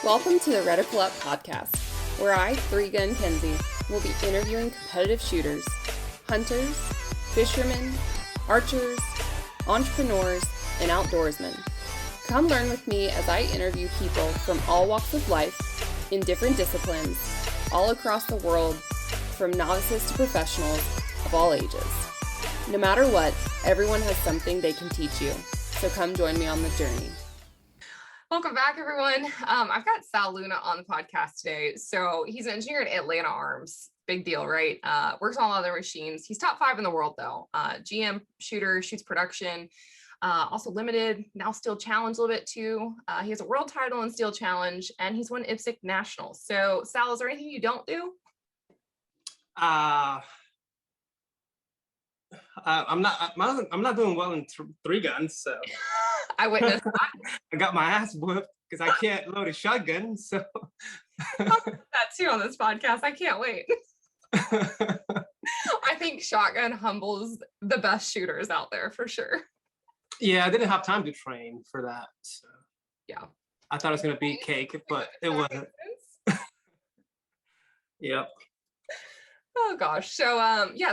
Welcome to the Reticle Up podcast, where I, 3-Gun Kenzie, will be interviewing competitive shooters, hunters, fishermen, archers, entrepreneurs, and outdoorsmen. Come learn with me as I interview people from all walks of life, in different disciplines, all across the world, from novices to professionals of all ages. No matter what, everyone has something they can teach you, so come join me on the journey. Welcome back, everyone. I've got Sal Luna on the podcast today. So he's an engineer at Atlanta Arms. Big deal, right? Works on a lot of their machines. He's top 5 in the world, though. GM shooter, shoots production, also limited, now Steel Challenge a little bit, too. He has a world title in Steel Challenge, and he's won IPSC Nationals. So, Sal, is there anything you don't do? I'm not doing well in 3 guns, so I witnessed that. I got my ass whooped because I can't load a shotgun. So that too on this podcast. I can't wait. I think shotgun humbles the best shooters out there for sure. Yeah, I didn't have time to train for that. So yeah, I thought it was gonna be cake, but it wasn't. Yep. Oh gosh. So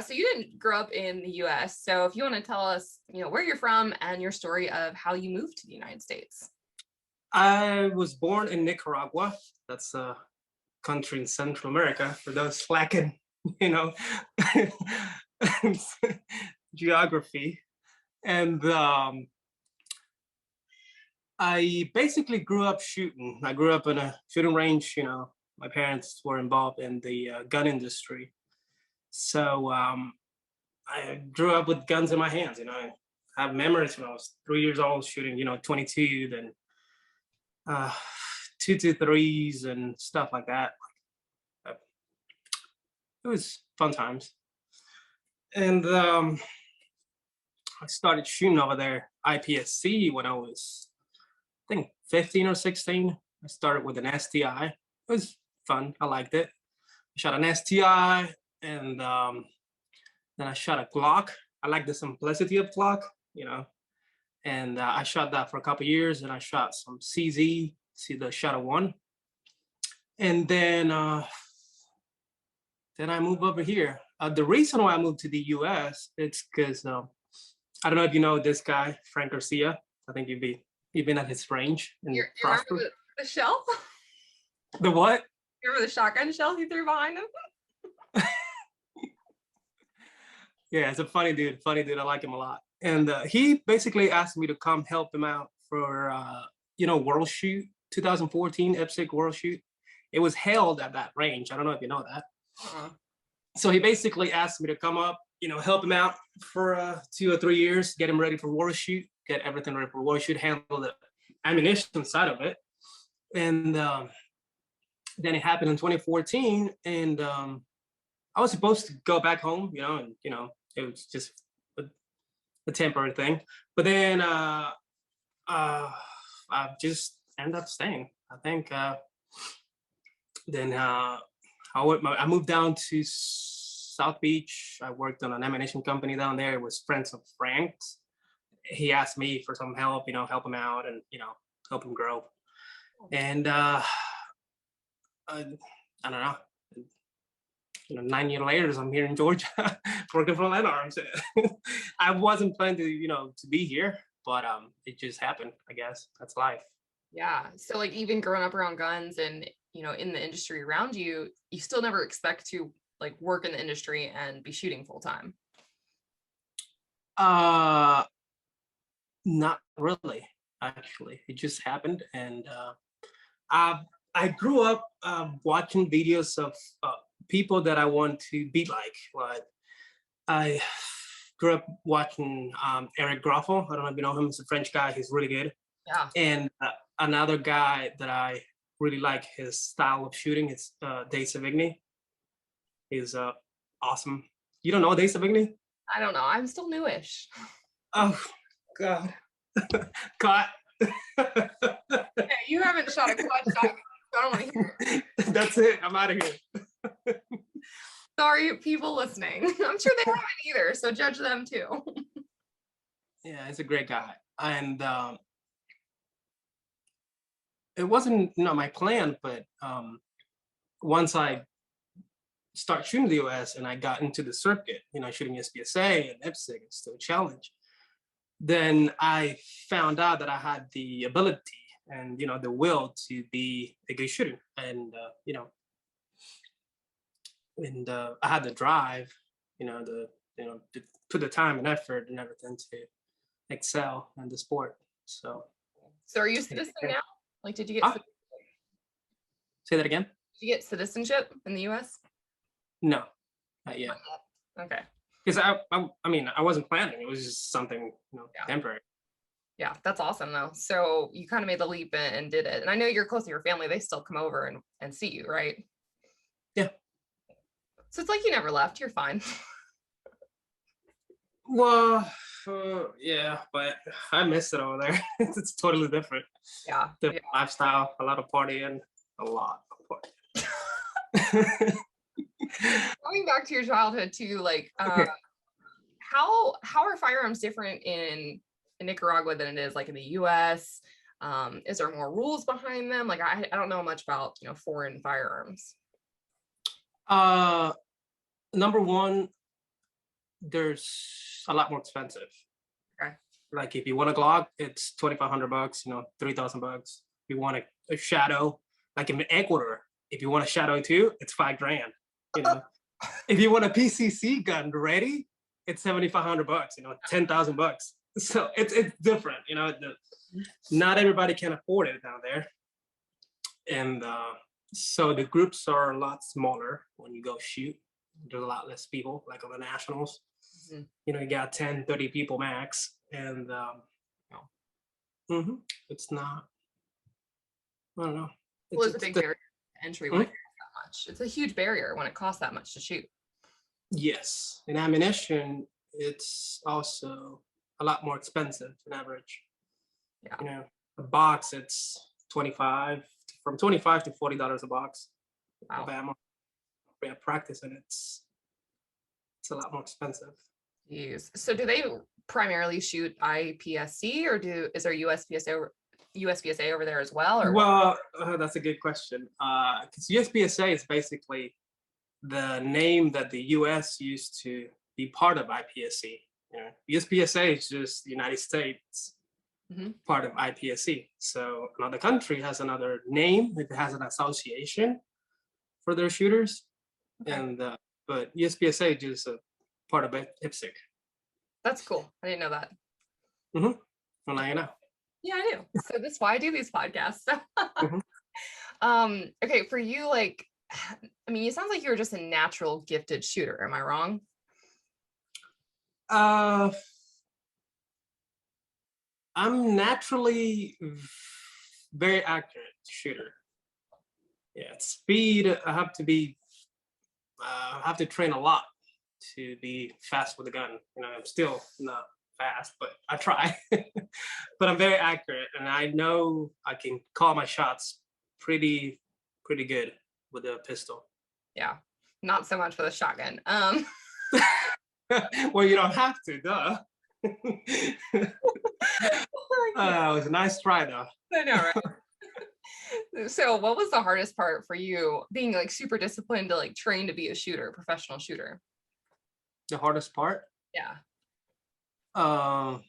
so you didn't grow up in the US. So if you want to tell us, where you're from and your story of how you moved to the United States. I was born in Nicaragua. That's a country in Central America for those slacking, geography. And I basically grew up shooting. I grew up in a shooting range. My parents were involved in the gun industry. So I grew up with guns in my hands. I have memories when I was 3 years old shooting, 22, then 223s and stuff like that. It was fun times. And I started shooting over there IPSC when I was, I think, 15 or 16. I started with an STI. It was fun. I liked it. I shot an STI, and then I shot a Glock. I like the simplicity of Glock, and I shot that for a couple of years, and I shot some CZ, the Shadow 1. And then I moved over here. The reason why I moved to the US, it's because I don't know if you know this guy, Frank Garcia. I think you've been at his range. You remember the shell? The what? You remember the shotgun shell he threw behind him? Yeah, it's a funny dude. I like him a lot. And he basically asked me to come help him out for, World Shoot 2014 IPSC World Shoot. It was held at that range. I don't know if you know that. Uh-huh. So he basically asked me to come up, help him out for 2 or 3 years, get him ready for World Shoot, get everything ready for World Shoot, handle the ammunition side of it. And then it happened in 2014, and I was supposed to go back home, and it was just a temporary thing. But then I just ended up staying. I think then I moved down to South Beach. I worked on an ammunition company down there. It was friends of Frank's. He asked me for some help, help him out and, help him grow. And I don't know. 9 years later, I'm here in Georgia working for Atlanta Arms. I wasn't planning to be here, but it just happened, I guess. That's life. Yeah. So even growing up around guns and, in the industry around you, you still never expect to work in the industry and be shooting full time. Not really, actually. It just happened. And I grew up watching videos of people that I want to be like I grew up watching Eric Groffel. I don't know if you know him. He's a French guy. He's really good. Yeah. And another guy that I really like his style of shooting is Dave Savigny. He's awesome. You don't know Dave Savigny? I don't know. I'm still newish. Oh, God. Caught. Hey, you haven't shot a clutch shot. I don't want to hear it. That's it. I'm out of here. Sorry, people listening. I'm sure they haven't either, so judge them too. Yeah, he's a great guy. And it wasn't my plan, but once I start shooting the US and I got into the circuit, shooting SPSA and IPSC, it's still a challenge. Then I found out that I had the ability and the will to be a good shooter, and I had the drive, to put the time and effort and everything to excel in the sport. So are you citizen now? Like, did you get say that again? Did you get citizenship in the US? No, not yet. Okay. Because I wasn't planning. It was just something temporary. Yeah, that's awesome though. So you kind of made the leap and did it. And I know you're close to your family. They still come over and see you, right? Yeah. So it's like you never left. You're fine. Well, yeah, but I miss it over there. It's totally different. Yeah. Different lifestyle, a lot of partying, a lot of partying. Going back to your childhood too, like how are firearms different in Nicaragua than it is like in the US? Is there more rules behind them? Like I don't know much about foreign firearms. Number one, there's a lot more expensive. Okay. Like if you want a Glock, it's $2,500, $3,000. If you want a Shadow, like in Ecuador, if you want a Shadow 2, it's $5,000. If you want a PCC gun ready, it's $7,500, $10,000. So it's different, not everybody can afford it down there. And so the groups are a lot smaller when you go shoot. There's a lot less people, like on the nationals. Mm-hmm. You got 10, 30 people max. And it's not, I don't know. It's a big barrier to entry when it costs that much. It's a huge barrier when it costs that much to shoot. Yes. And ammunition, it's also a lot more expensive than average. Yeah. A box, it's from $25 to $40 a box. Wow. Of ammo. Yeah, practice, and it's a lot more expensive. Jeez. So do they primarily shoot IPSC, or is there USPSA over there as well? Or well, that's a good question. Because USPSA is basically the name that the US used to be part of IPSC. USPSA is just the United States part of IPSC. So another country has another name. It has an association for their shooters. Okay. And but USPSA is just a part of IPSC. That's cool. I didn't know that. Well, now you know. Yeah, I do. So that's why I do these podcasts. Okay, for you, like, I mean, it sounds like you're just a natural gifted shooter. Am I wrong? I'm naturally very accurate shooter. Yeah, speed. I have to train a lot to be fast with a gun. I'm still not fast, but I try. But I'm very accurate, and I know I can call my shots pretty good with a pistol. Yeah, not so much with a shotgun. Well, you don't have to, duh. It was a nice try, though. I know, right? So what was the hardest part for you, being like super disciplined to like train to be a shooter, professional shooter? The hardest part? Yeah. That's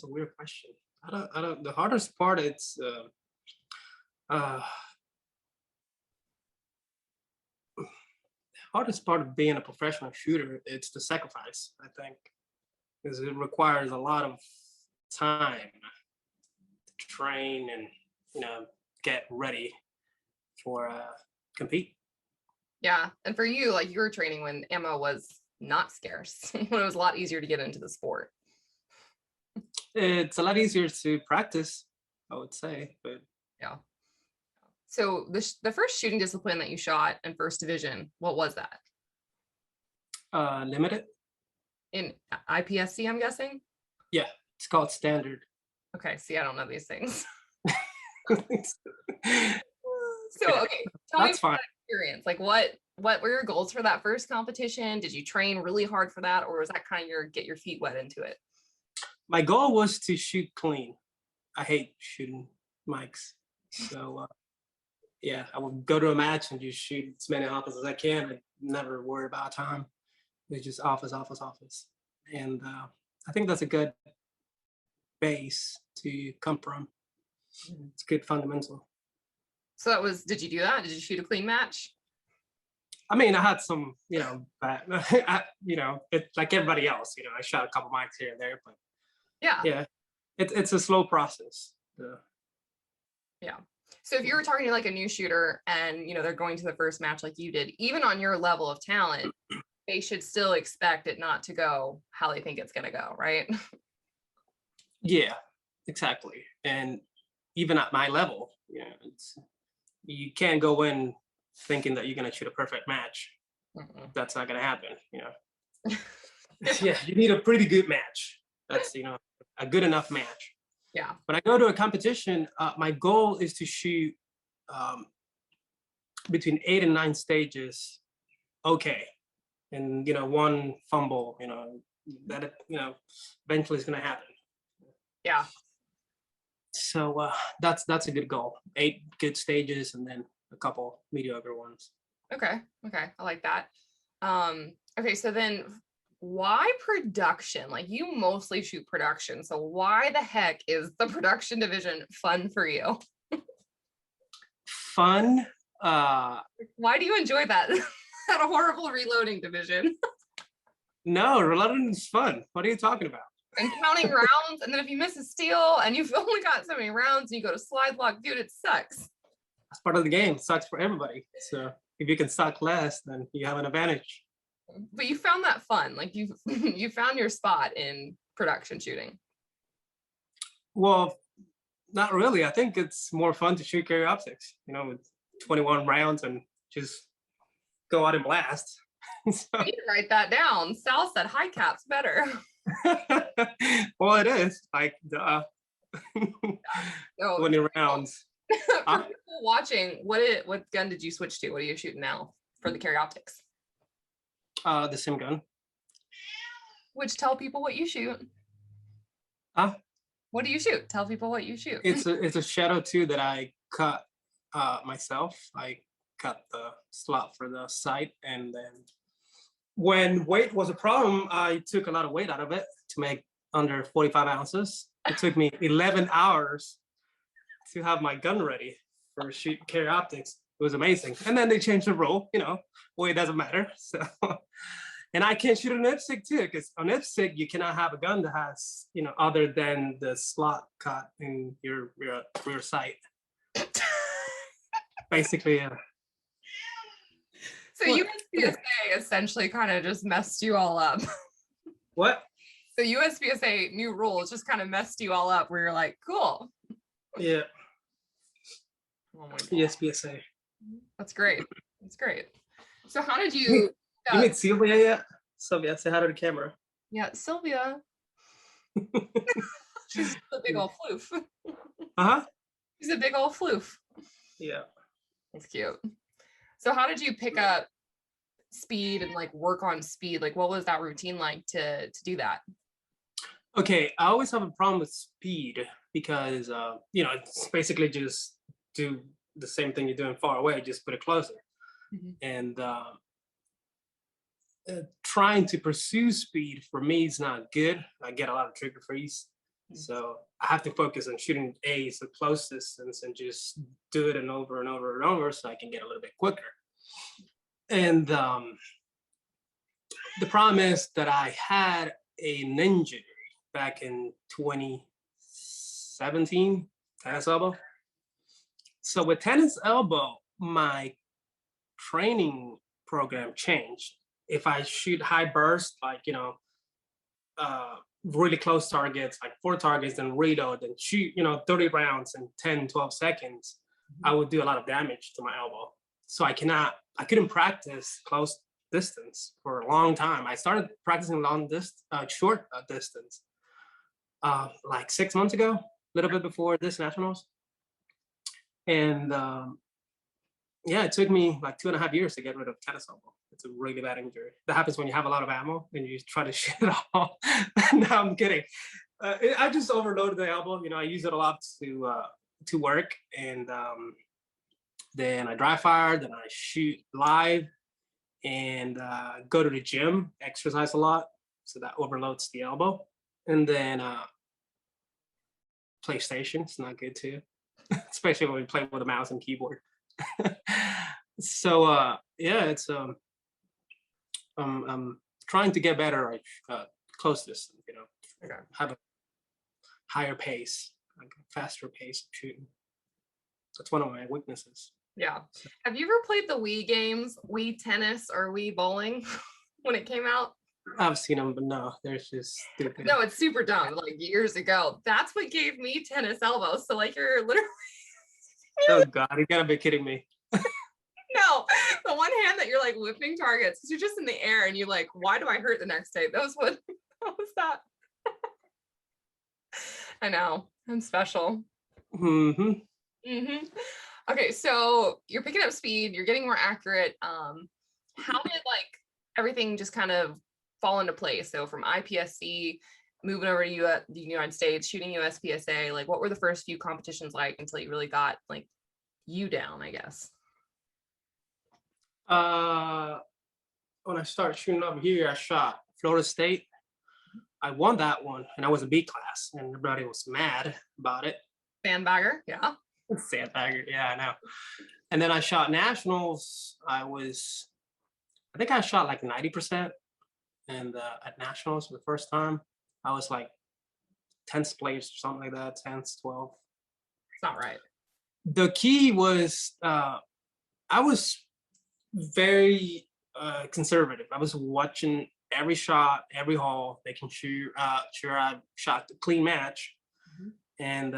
a weird question. The hardest part, it's hardest part of being a professional shooter, it's the sacrifice, I think, because it requires a lot of time to train and get ready for compete. Yeah, and for you, like, you were training when ammo was not scarce, when it was a lot easier to get into the sport. It's a lot easier to practice, I would say, but yeah. So the first shooting discipline that you shot in first division, what was that? Limited. In IPSC, I'm guessing? Yeah, it's called standard. Okay, see, I don't know these things. So, okay, tell me about that experience. Like, what were your goals for that first competition? Did you train really hard for that, or was that kind of get your feet wet into it? My goal was to shoot clean. I hate shooting mics. So yeah, I would go to a match and just shoot as many offers as I can and never worry about time. It's just office. And I think that's a good base to come from. It's good fundamental. So that was, did you do that? Did you shoot a clean match? I mean, I had some, bad, like everybody else, I shot a couple mics here and there, but yeah, it's a slow process. Yeah. So if you were talking to like a new shooter and, they're going to the first match like you did, even on your level of talent, they should still expect it not to go how they think it's going to go, right? Yeah, exactly. And even at my level, you can't go in thinking that you're going to shoot a perfect match. That's not going to happen, Yeah, you need a pretty good match. That's, a good enough match. Yeah. When I go to a competition, my goal is to shoot between 8 and 9 stages. Okay. And, one fumble, that, eventually is going to happen. Yeah. So that's a good goal. 8 good stages and then a couple mediocre ones. Okay. I like that. Okay. So then why production? Like you mostly shoot production. So why the heck is the production division fun for you? Fun? Why do you enjoy that? That horrible reloading division? No, reloading is fun. What are you talking about? And counting rounds, and then if you miss a steal and you've only got so many rounds and you go to slide lock, dude, it sucks. That's part of the game. It sucks for everybody. So if you can suck less, then you have an advantage. But you found that fun. Like you found your spot in production shooting. Well, not really. I think it's more fun to shoot carry optics, with 21 rounds and just go out and blast. So, you need to write that down. Sal said high caps better. Well, it is like 20 rounds. For people watching, what gun did you switch to? What are you shooting now for the carry optics? The same gun. Which tell people what you shoot. What do you shoot? Tell people what you shoot. It's a Shadow 2 that I cut myself. I cut the slot for the sight, and then when weight was a problem, I took a lot of weight out of it to make under 45 ounces. It took me 11 hours to have my gun ready for shoot carry optics. It was amazing. And then they changed the rule, weight doesn't matter. So, and I can't shoot an IPSC too, because on IPSC, you cannot have a gun that has, other than the slot cut in your rear sight. Basically, yeah. So USPSA essentially kind of just messed you all up. What? So USPSA new rules just kind of messed you all up where you're like, cool. Yeah. Oh my God. USPSA. That's great. So how did you... You meet Sylvia yet? Sylvia, say hi to the camera. Yeah, Sylvia. She's a big old floof. Uh-huh. She's a big old floof. Yeah. That's cute. So how did you pick up speed and like work on speed? Like what was that routine like to do that? Okay, I always have a problem with speed because it's basically just do the same thing you're doing far away, just put it closer. Mm-hmm. And trying to pursue speed for me is not good. I get a lot of trigger freeze. Mm-hmm. So I have to focus on shooting A's at close distance and just do it and over and over and over so I can get a little bit quicker. And the problem is that I had an injury back in 2017, tennis elbow. So with tennis elbow, my training program changed. If I shoot high burst, like, really close targets, like 4 targets, then reload, then shoot, 30 rounds in 10, 12 seconds, I would do a lot of damage to my elbow. So I couldn't practice close distance for a long time. I started practicing short distance, like 6 months ago, a little bit before this nationals. And it took me like 2.5 years to get rid of tennis elbow. It's a really bad injury. That happens when you have a lot of ammo and you try to shoot it all. No, I'm kidding. I just overloaded the elbow. I use it a lot to work, and then I dry fire, then I shoot live, and go to the gym, exercise a lot, so that overloads the elbow. And then PlayStation, it's not good too, especially when we play with a mouse and keyboard. So yeah, it's I'm trying to get better at close distance. Okay. Have a higher pace, like a faster pace of shooting. That's one of my weaknesses. Yeah. Have you ever played the Wii games, Wii Tennis or Wii Bowling when it came out? I've seen them, but no, they're just stupid. No, it's super dumb. Like years ago, that's what gave me tennis elbows. So like you're literally. Oh God, you gotta be kidding me. No, the one hand that you're like whipping targets, you're just in the air and you're like, why do I hurt the next day? That was that. I know, I'm special. Okay, so you're picking up speed, you're getting more accurate. How did like everything just kind of fall into place? So from IPSC, moving over to the United States, shooting US PSA, like what were the first few competitions like until you really got like you down, I guess? When I started shooting up here, I shot Florida State. I won that one, and I was a B class, and everybody was mad about it. Sandbagger, yeah. Sandbagger, yeah, I know. And then I shot nationals. I think I shot like 90%, and at nationals for the first time, I was like 10th place or something like that, 10th, 12th. It's not right. The key was I was very conservative. I was watching every shot, every hole, making sure I shot the clean match. And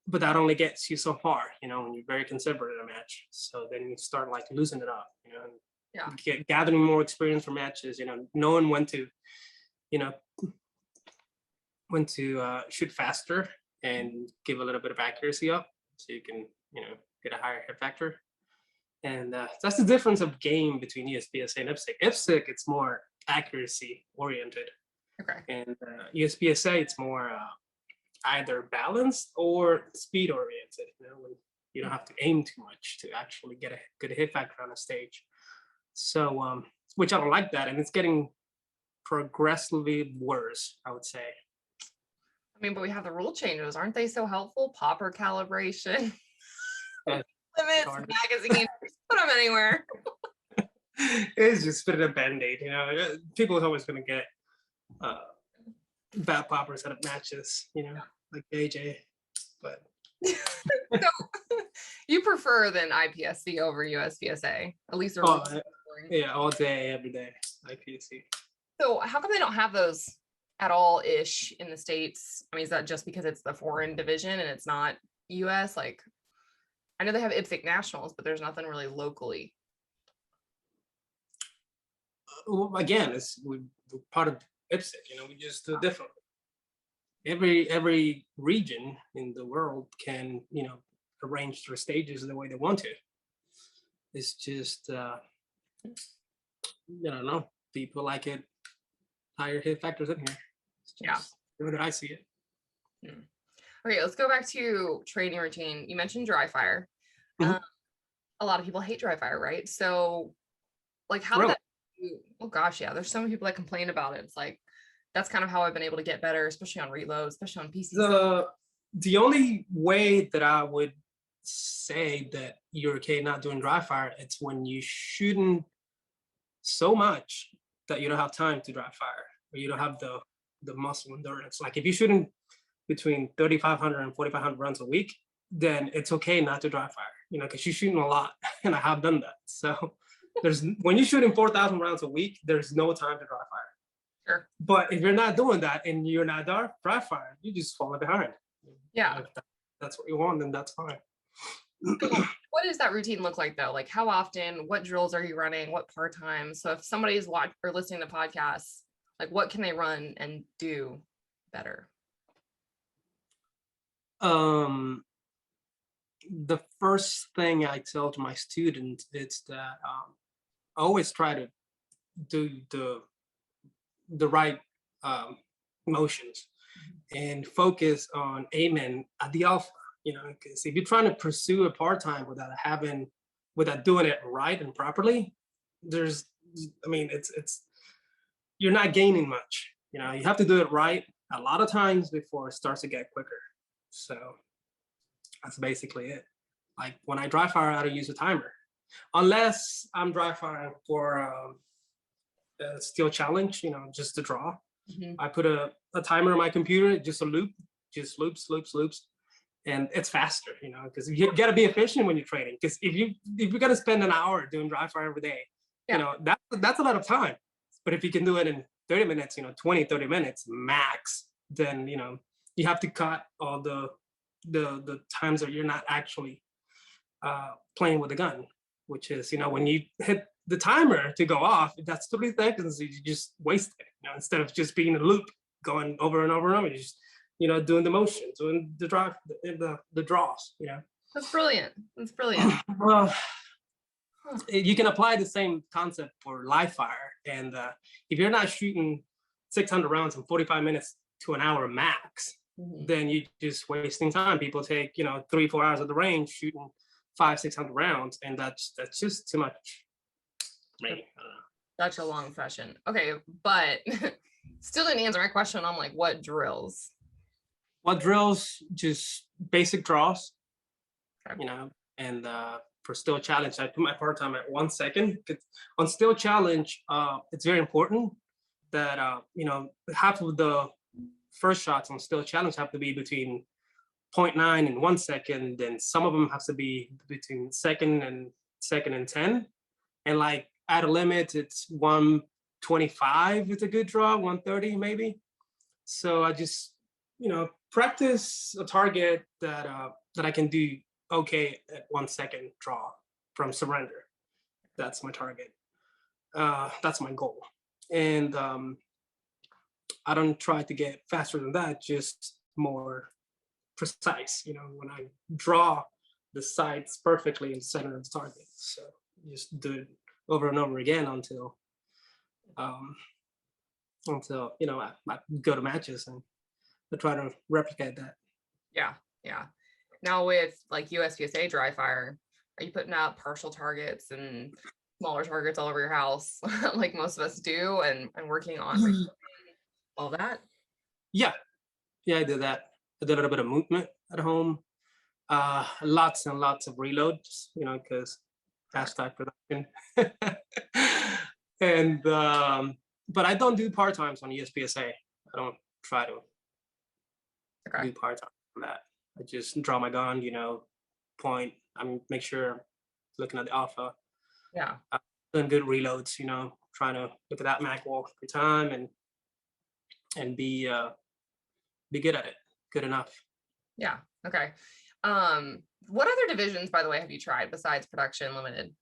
but that only gets you so far, when you're very conservative in a match. So then you start like losing it up, and gathering more experience for matches, knowing when to shoot faster and give a little bit of accuracy up so you can, get a higher hit factor. And that's the difference of game between USPSA and IPSC. IPSC, it's more accuracy oriented. Okay. And USPSA, it's more either balanced or speed oriented. When you don't have to aim too much to actually get a good hit factor on a stage. So, which I don't like that, and it's getting progressively worse, I would say. I mean, but we have the rule changes, aren't they so helpful? Popper calibration, limits, magazines, put them anywhere. It's just fit a band-aid, People are always going to get bad poppers at matches, like AJ. But so you prefer than IPSC over USPSA, at least. Yeah, all day, every day, IPSC. So how come they don't have those at all ish in the States? I mean, is that just because it's the foreign division and it's not US? Like, I know they have IPSC nationals, but there's nothing really locally. Well, again, we're part of IPSC, we just do different. Every region in the world can, arrange their stages the way they want to. It's just, I don't know, people like it, higher hit factors in here. Yeah. The way that I see it. Okay, let's go back to training routine. You mentioned dry fire. A lot of people hate dry fire, right? So, like, how did that? Oh gosh, yeah. There's so many people that complain about it. It's like that's kind of how I've been able to get better, especially on reloads, especially on PC. The only way that I would say that you're okay not doing dry fire, it's when you're shooting so much that you don't have time to dry fire, or you don't have the muscle endurance. Like if you're shooting between 3,500 and 4,500 rounds a week, then it's okay not to dry fire, because you're shooting a lot, and I have done that. So when you're shooting 4,000 rounds a week, there's no time to dry fire. Sure. But if you're not doing that and you're not dry fire, you just fall behind. Yeah. If that's what you want, then that's fine. So what does that routine look like though? Like how often, what drills are you running? What part time? So if somebody's watching or listening to podcasts, like what can they run and do better? The first thing I tell to my students is that I always try to do the right motions. and focus on aiming at the alpha. You know, because if you're trying to pursue a part-time without doing it right and properly, it's you're not gaining much. You know, you have to do it right a lot of times before it starts to get quicker. So that's basically it. Like when I dry fire, I don't use a timer, unless I'm dry firing for a steel challenge. You know, just to draw. I put a timer on my computer, just a loop, just loops, and it's faster. You know, because you got to be efficient when you're training. Because if you're gonna spend an hour doing dry fire every day, you know, that's a lot of time. But if you can do it in 30 minutes, you know, 20, 30 minutes max, then, you know, you have to cut all the times that you're not actually playing with the gun, which is, you know, when you hit the timer to go off, that's 3 seconds, you just waste it, you know, instead of just being a loop going over and over and over, you just, you know, doing the motion, doing the drive, the draws, you know. That's brilliant. That's brilliant. Well, you can apply the same concept for live fire. And if you're not shooting 600 rounds in 45 minutes to an hour max, then you're just wasting time. People take, you know, 3-4 hours at the range shooting 500-600 rounds, and that's just too much for me. I don't know. Such a long session. Okay, but still didn't answer my question on like what drills. What drills? Just basic draws, Okay. you know, and for still challenge, I put my part time at 1 second. On still challenge, it's very important that you know, half of the first shots on still challenge have to be between 0.9 and 1 second. Then some of them have to be between second and 10. And like at a limit, it's 125. It's a good draw, 130 maybe. So I just, you know, practice a target that I can do okay at 1 second draw from surrender. That's my target. That's my goal. And I don't try to get faster than that, just more precise. You know, when I draw the sights perfectly in the center of the target. So just do it over and over again until you know, I go to matches and I try to replicate that. Yeah. Now with like USPSA dry fire, are you putting out partial targets and smaller targets all over your house like most of us do, and working on all that? Yeah, I did that. I did a little bit of movement at home. Lots and lots of reloads, you know, because hashtag production. And but I don't do part times on USPSA. I don't try to do part time on that. I just draw my gun, you know, point. Make sure I'm looking at the alpha. Yeah. Doing good reloads, you know, trying to look at that mag wall every time and be good at it, good enough. Yeah. Okay. What other divisions, by the way, have you tried besides production limited?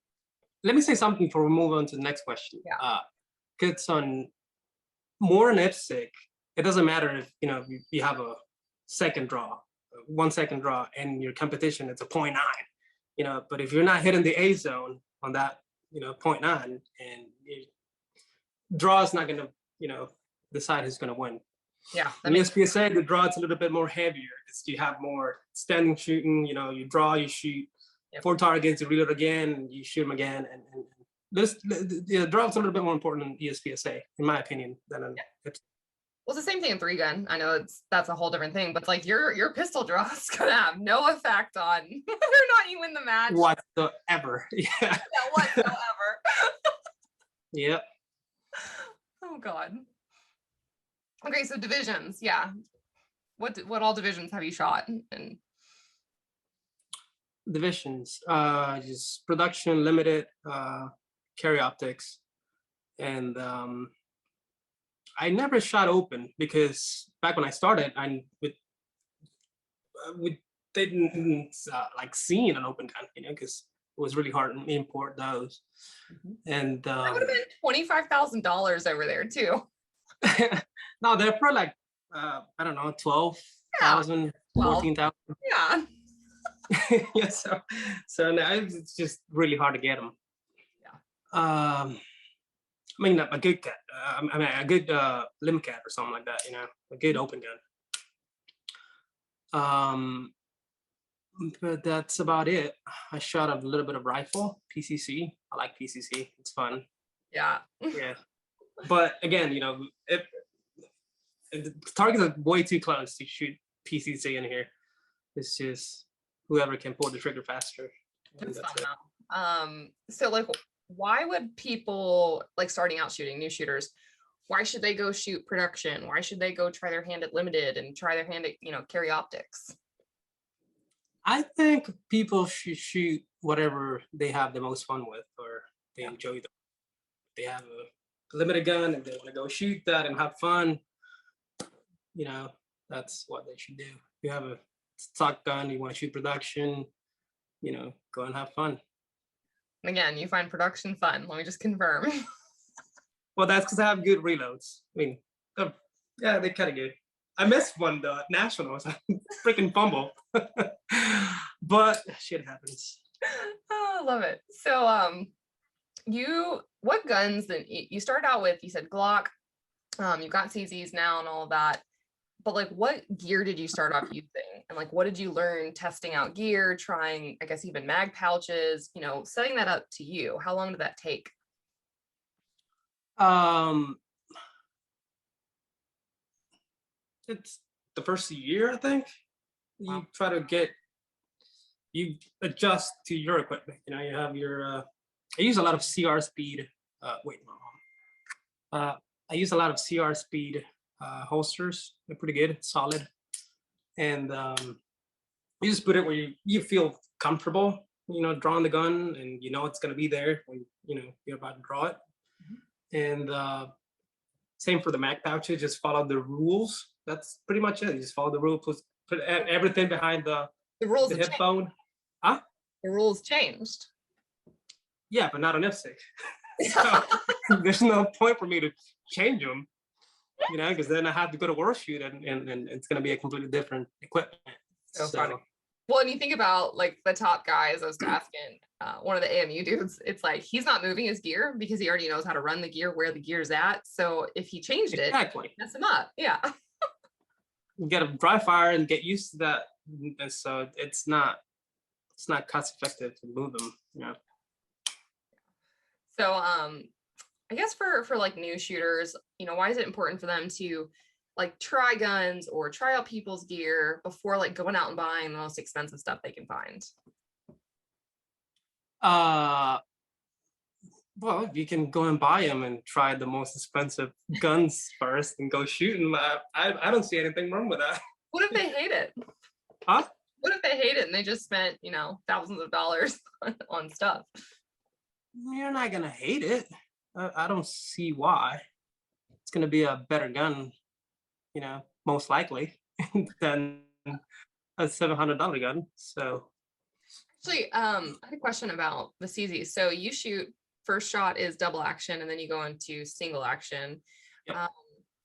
Let me say something before we move on to the next question. Yeah. Because on more in IPSC, it doesn't matter if, you know, you have a second draw, 1 second draw, and your competition, it's a 0.9, you know, but if you're not hitting the A zone on that, you know, 0.9, and draw is not going to, you know, decide who's going to win. Yeah. In USPSA, the draw is a little bit more heavier. You have more standing shooting, you know, you draw, you shoot 4 targets, you reload again, and you shoot them again. And the draw is a little bit more important in ESPSA, in my opinion, than in IPSC. Well, it's the same thing in 3-gun. I know that's a whole different thing, but it's like your pistol draw is gonna have no effect on whether or not you win the match. Whatsoever. Yeah. Whatsoever. Yep. Oh God. Okay, so divisions, yeah. What all divisions have you shot? And divisions, just production, limited, carry optics, and I never shot open because back when I started, we didn't like seeing an open gun, you know, because it was really hard to import those. And that would have been $25,000 over there too. No, they're probably like I don't know, 12,000, 14,000. Yeah. Yeah. So now it's just really hard to get them. Yeah. I mean, a good cat. I mean, a good limb cat or something like that. You know, a good open gun. But that's about it. I shot a little bit of rifle, PCC. I like PCC. It's fun. Yeah. Yeah. But again, you know, the targets are way too close to shoot PCC in here. It's just whoever can pull the trigger faster. It's fun though. So like, why would people like starting out shooting, new shooters, why should they go shoot production? Why should they go try their hand at limited and try their hand at, you know, carry optics? I think people should shoot whatever they have the most fun with, or they enjoy. They have a limited gun and they want to go shoot that and have fun. You know, that's what they should do. If you have a stock gun, you want to shoot production, you know, go and have fun. Again, you find production fun. Let me just confirm. Well, that's because I have good reloads. I mean, yeah, they're kind of good. I missed one though at nationals. I freaking fumble. But shit happens. Oh, I love it. So what guns then you started out with? You said Glock. You've got CZs now and all of that. But like, what gear did you start off using? And like, what did you learn testing out gear, trying, I guess, even mag pouches, you know, setting that up to you? How long did that take? It's the first year, I think. You try to you adjust to your equipment. You know, you have your, I use a lot of CR speed. I use a lot of CR speed holsters. They're pretty good, solid. And you just put it where you feel comfortable, you know, drawing the gun, and you know it's going to be there when, you know, you're about to draw it. And same for the mag pouches, just follow the rules. That's pretty much it. You just follow the rules, put everything behind the rules, the headphone. Huh? The rules changed. Yeah, but not on IPSC. So there's no point for me to change them, you know, because then I have to go to World Shoot and it's going to be a completely different equipment. So funny. Well, and you think about like the top guys, I was asking one of the AMU dudes, it's like he's not moving his gear because he already knows how to run the gear, where the gear's at. So if he changed it, mess him up. Yeah. You get a dry fire and get used to that. And so it's not cost effective to move them, you know. So I guess for like new shooters, you know, why is it important for them to like try guns or try out people's gear before like going out and buying the most expensive stuff they can find? Well, you can go and buy them and try the most expensive guns first and go shooting. I don't see anything wrong with that. What if they hate it? Huh? What if they hate it and they just spent, you know, thousands of dollars on stuff? You're not gonna hate it. I don't see why. It's gonna be a better gun, you know, most likely than a $700 gun. So actually, I had a question about the CZ. So you shoot, first shot is double action and then you go into single action. Yep.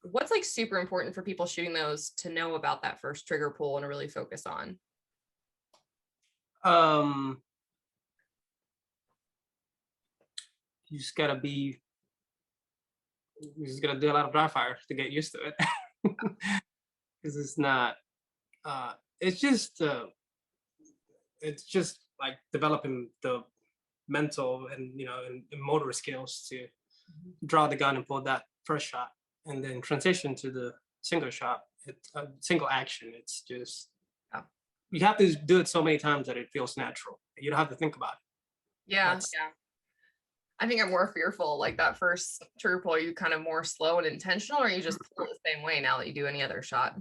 What's like super important for people shooting those to know about that first trigger pull and to really focus on? You just gotta do a lot of dry fire to get used to it. Because it's not it's just like developing the mental and, you know, and motor skills to draw the gun and pull that first shot and then transition to the single shot. It's a single action. It's just you have to do it so many times that it feels natural. You don't have to think about it. Yeah. I think I'm more fearful, like that first trigger pull, are you kind of more slow and intentional, or you just pull it the same way now that you do any other shot?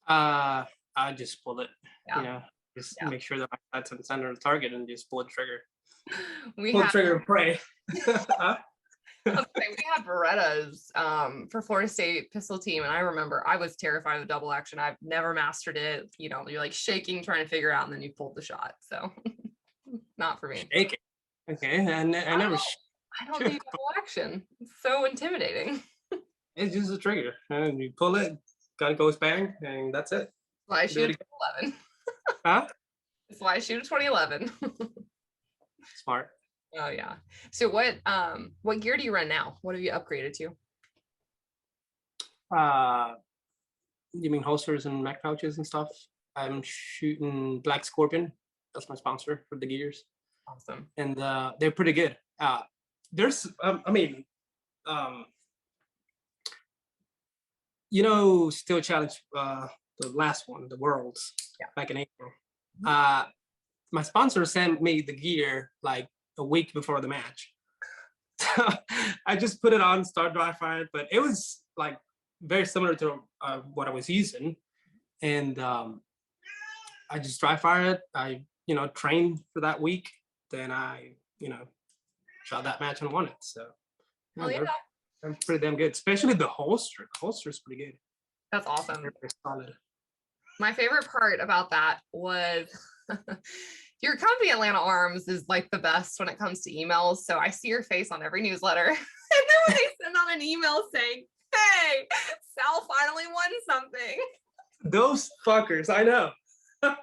I just pull it, you know, just make sure that my sights on the center of the target and just pull the trigger. Pull the trigger and pray. We had Berettas for Florida State pistol team, and I remember I was terrified of the double action. I've never mastered it. You know, you're like shaking, trying to figure it out, and then you pulled the shot. So not for me. Shaking. Okay, I never. I don't need double action. It's so intimidating. It's just a trigger, and you pull it, gun goes bang, and that's it. Why I shoot a 2011? Huh? That's why I shoot a 2011. Smart. Oh yeah. So what gear do you run now? What have you upgraded to? You mean holsters and mag pouches and stuff? I'm shooting Black Scorpion. That's my sponsor for the gears. Awesome. And they're pretty good. There's, Steel Challenge, the last one, the Worlds, back in April. My sponsor sent me the gear like a week before the match. So I just put it on, start dry fire it, but it was like very similar to what I was using. And I just dry fire it. I, trained for that week. Then I, shot that match and won it. So they're pretty damn good, especially the holster. The holster is pretty good. That's awesome. They're solid. My favorite part about that was your company, Atlanta Arms, is like the best when it comes to emails. So I see your face on every newsletter. And then when they send out an email saying, hey, Sal finally won something. Those fuckers, I know. Those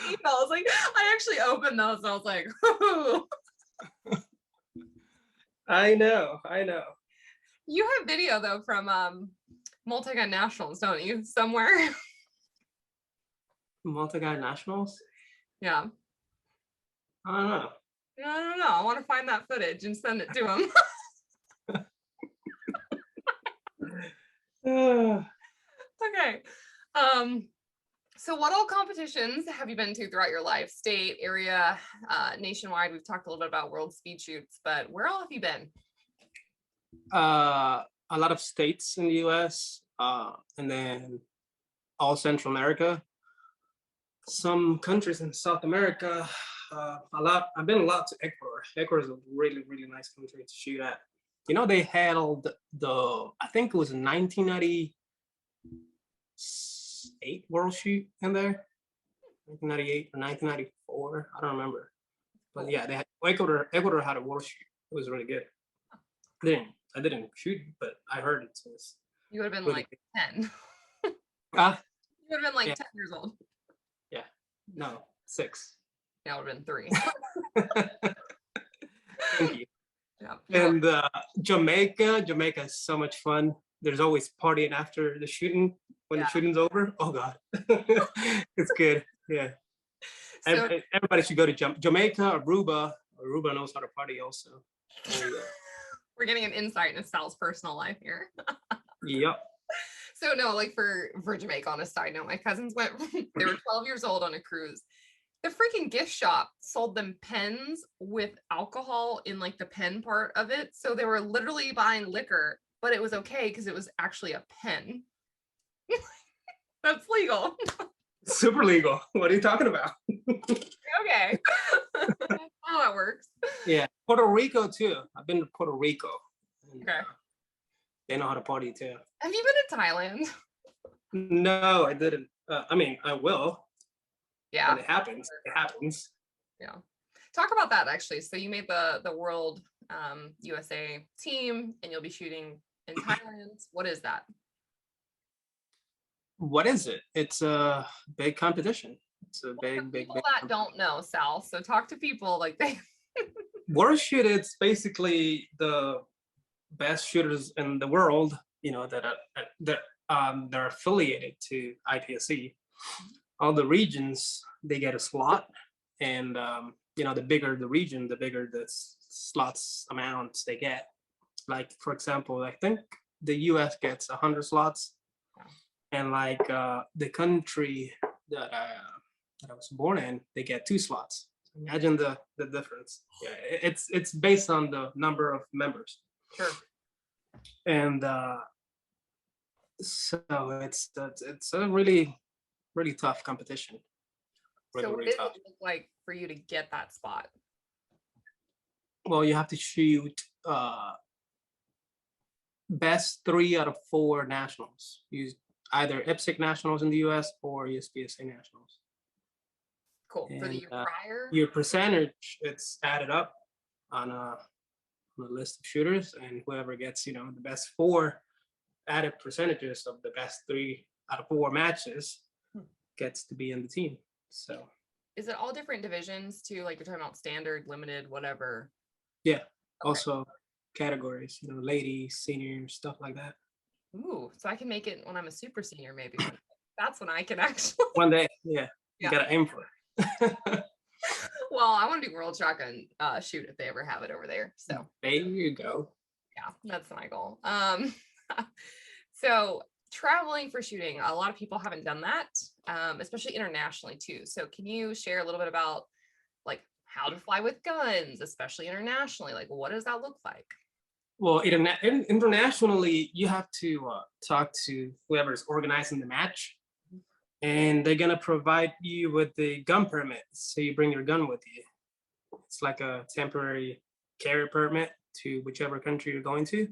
emails, like I actually opened those and I was like, ooh. I know. You have video though from Multi-Gun Nationals, don't you? Somewhere. Multi-Guy Nationals? Yeah. I don't know. I don't know. I want to find that footage and send it to him. Okay. So what all competitions have you been to throughout your life? State, area, nationwide? We've talked a little bit about world speed shoots, but where all have you been? A lot of states in the US, and then all Central America. Some countries in South America, I've been a lot to Ecuador. Ecuador is a really, really nice country to shoot at. They held I think it was 1998 World Shoot in there. 1998 or 1994, I don't remember. But yeah, Ecuador had a World Shoot. It was really good. I didn't shoot, but I heard it. So you would have been like 10. You would have been like 10 years old. Yeah, no, 6. Yeah, it would have been 3. Thank you. Yeah. And Jamaica is so much fun. There's always partying after the shooting. When the shooting's over, oh god, it's good. Yeah, so, everybody should go to Jamaica. Aruba knows how to party also. And, we're getting an insight into Sal's personal life here. Yep. So no, like for Jamaica, on a side note, my cousins went, they were 12 years old on a cruise. The freaking gift shop sold them pens with alcohol in like the pen part of it. So they were literally buying liquor, but it was okay because it was actually a pen. That's legal. Super legal. What are you talking about? Okay. How that works. Yeah. Puerto Rico too. I've been to Puerto Rico. And, okay. They know how to party too. Have you been to Thailand? No, I didn't. I will. Yeah. When it happens. It happens. Yeah. Talk about that actually. So you made the World USA team and you'll be shooting in Thailand. What is that? What is it? It's a big competition. It's a big people that don't know, Sal. So talk to people like they. World Shoot, it's basically the best shooters in the world, that they're affiliated to IPSC. All the regions, they get a slot, and the bigger the region, the bigger the slots amounts they get. Like for example, I think the US gets 100 slots. And like the country that I was born in, they get 2 slots. Imagine the difference. Yeah, it's based on the number of members. Sure. And so it's a really, really tough competition. Really, so what really does tough. it look like for you to get that spot? Well, you have to shoot best 3 out of 4 nationals. Either IPSC Nationals in the US or US IPSC Nationals. Cool. And, for the year prior? Your percentage, it's added up on a list of shooters, and whoever gets, the best 4 added percentages of the best 3 out of 4 matches gets to be in the team. So is it all different divisions too? Like you're talking about standard, limited, whatever? Yeah. Okay. Also categories, ladies, seniors, stuff like that. Ooh, so I can make it when I'm a super senior, maybe. That's when I can actually. One day, yeah, you Yeah. gotta aim for it. Well, I want to do World Shotgun Shoot if they ever have it over there. So There you go. yeah, that's my goal. So traveling for shooting, a lot of people haven't done that, especially internationally too. So can you share a little bit about like how to fly with guns, especially internationally? Like, what does that look like? Well, internationally, you have to talk to whoever's organizing the match, and they're gonna provide you with the gun permit. So you bring your gun with you. It's like a temporary carry permit to whichever country you're going to.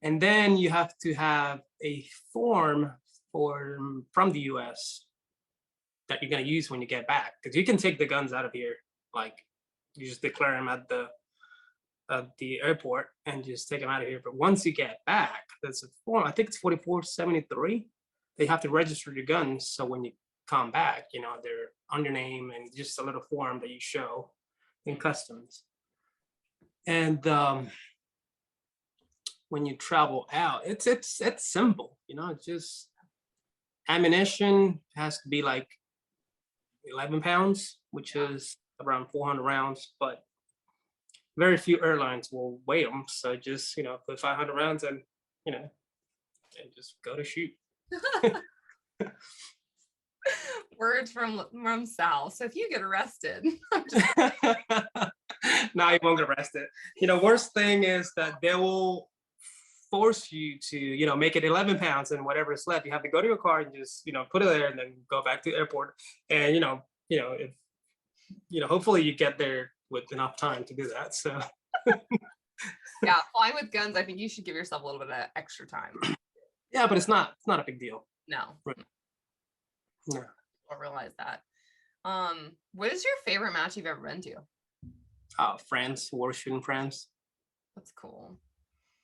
And then you have to have a form from the US that you're going to use when you get back. Because you can take the guns out of here, like you just declare them at the airport and just take them out of here. But once you get back, there's a form, I think it's 4473. They have to register your guns. So when you come back, they're on your name and just a little form that you show in customs. And when you travel out, it's simple, just ammunition has to be like 11 pounds, which is around 400 rounds, but very few airlines will weigh them. So just, put 500 rounds and just go to shoot. Words from Sal. So if you get arrested, no, you won't get arrested. Worst thing is that they will force you to, make it 11 pounds and whatever is left. You have to go to your car and just, put it there and then go back to the airport. And, if, hopefully you get there with enough time to do that. So. Yeah, flying with guns, I think you should give yourself a little bit of extra time. Yeah, but it's not a big deal. No. Right. No. I don't realize that. What is your favorite match you've ever been to? France, World Shooting France. That's cool.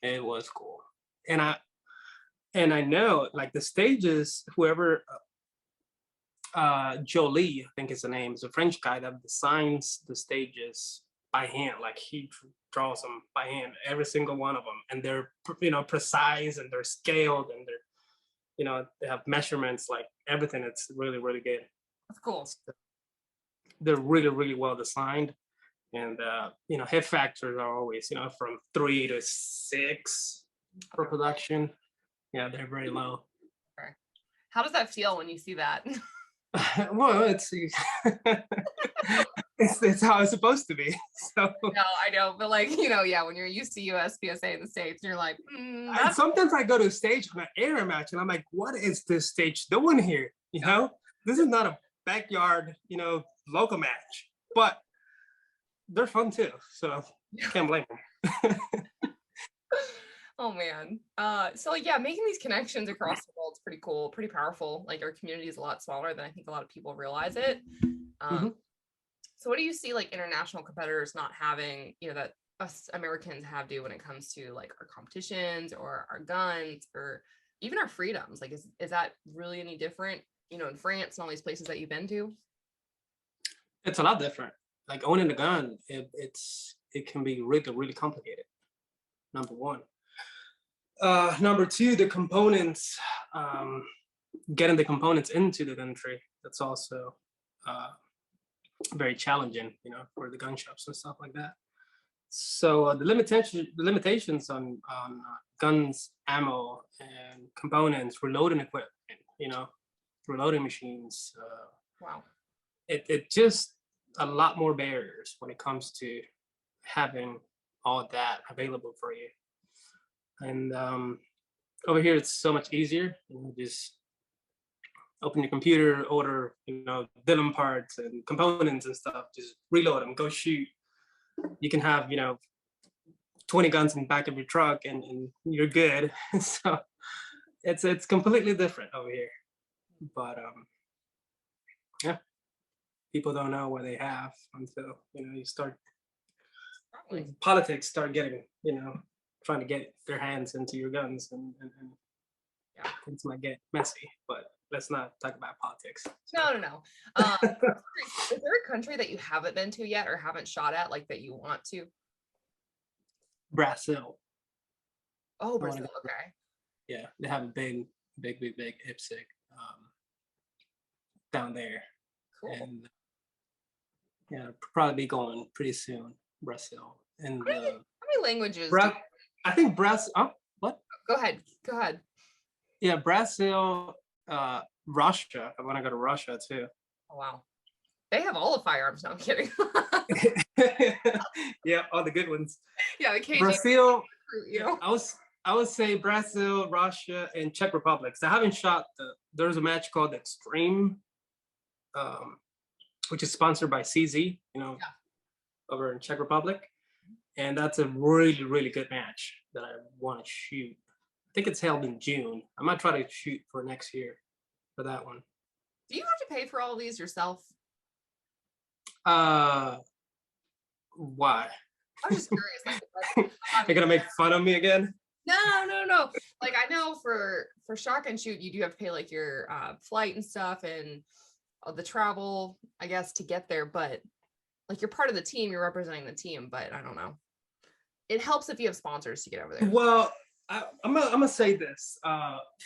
It was cool. And I know like the stages, whoever Jolie, I think is the name, is a French guy that designs the stages by hand. Like he draws them by hand, every single one of them, and they're precise and they're scaled and they're they have measurements, like everything. It's really, really good. That's cool. They're really, really well designed. And hit factors are always from 3 to 6 for production. Yeah, they're very low. Okay. How does that feel when you see that? Well, it's how it's supposed to be. So no, I know, but like when you're used to US PSA in the States, you're like, sometimes I go to a stage on an air match and I'm like, what is this stage doing here? This is not a backyard local match, but they're fun too, so can't blame them. Oh man. So yeah, making these connections across the world is pretty cool, pretty powerful. Like our community is a lot smaller than I think a lot of people realize it. So what do you see like international competitors not having, that us Americans have to when it comes to like our competitions or our guns or even our freedoms? Like is that really any different, in France and all these places that you've been to? It's a lot different. Like owning a gun, it can be really, really complicated. Number one. Number two, the components, getting the components into the country. That's also very challenging, for the gun shops and stuff like that. So the limitations on guns, ammo, and components, reloading equipment, reloading machines. Wow. It just a lot more barriers when it comes to having all that available for you. And over here, it's so much easier. Just open your computer, order, Dylan parts and components and stuff. Just reload them, go shoot. You can have, 20 guns in the back of your truck and you're good. So it's completely different over here. But yeah, people don't know what they have until, you start, politics start getting, trying to get their hands into your guns and yeah, things might get messy, but let's not talk about politics. So. No. Is there a country that you haven't been to yet or haven't shot at, like that you want to? Brazil. Oh, Brazil. Okay. Yeah, they have a big IPSC down there. Cool. And yeah, probably be going pretty soon, Brazil. And How many languages? I think Brazil. Oh, what? Go ahead. Yeah, Brazil, Russia. I want to go to Russia too. Oh, wow. They have all the firearms. No, I'm kidding. Yeah, all the good ones. Yeah, the KG. Brazil. You know? I would say Brazil, Russia, and Czech Republic. So I haven't shot there's a match called Extreme, which is sponsored by CZ, over in Czech Republic. And that's a really, really good match that I want to shoot. I think it's held in June. I might try to shoot for next year for that one. Do you have to pay for all of these yourself? Why? I'm just curious. Like, You're gonna make fun of me again? No. Like, I know for shotgun shoot, you do have to pay like your flight and stuff and the travel, I guess, to get there. But like, you're part of the team, you're representing the team. But I don't know. It helps if you have sponsors to get over there. Well, I'm gonna say this.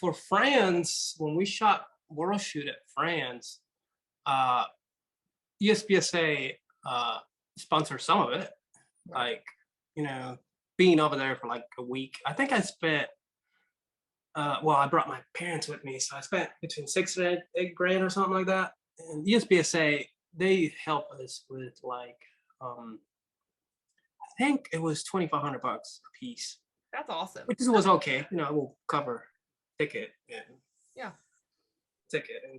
For France, when we shot World Shoot at France, USPSA sponsored some of it. Right. Like, being over there for like a week. I think I spent, I brought my parents with me. So I spent between $6 and $8 or something like that. And USPSA, they help us with like, I think it was $2,500 a piece. That's awesome. Which was okay. It will cover ticket and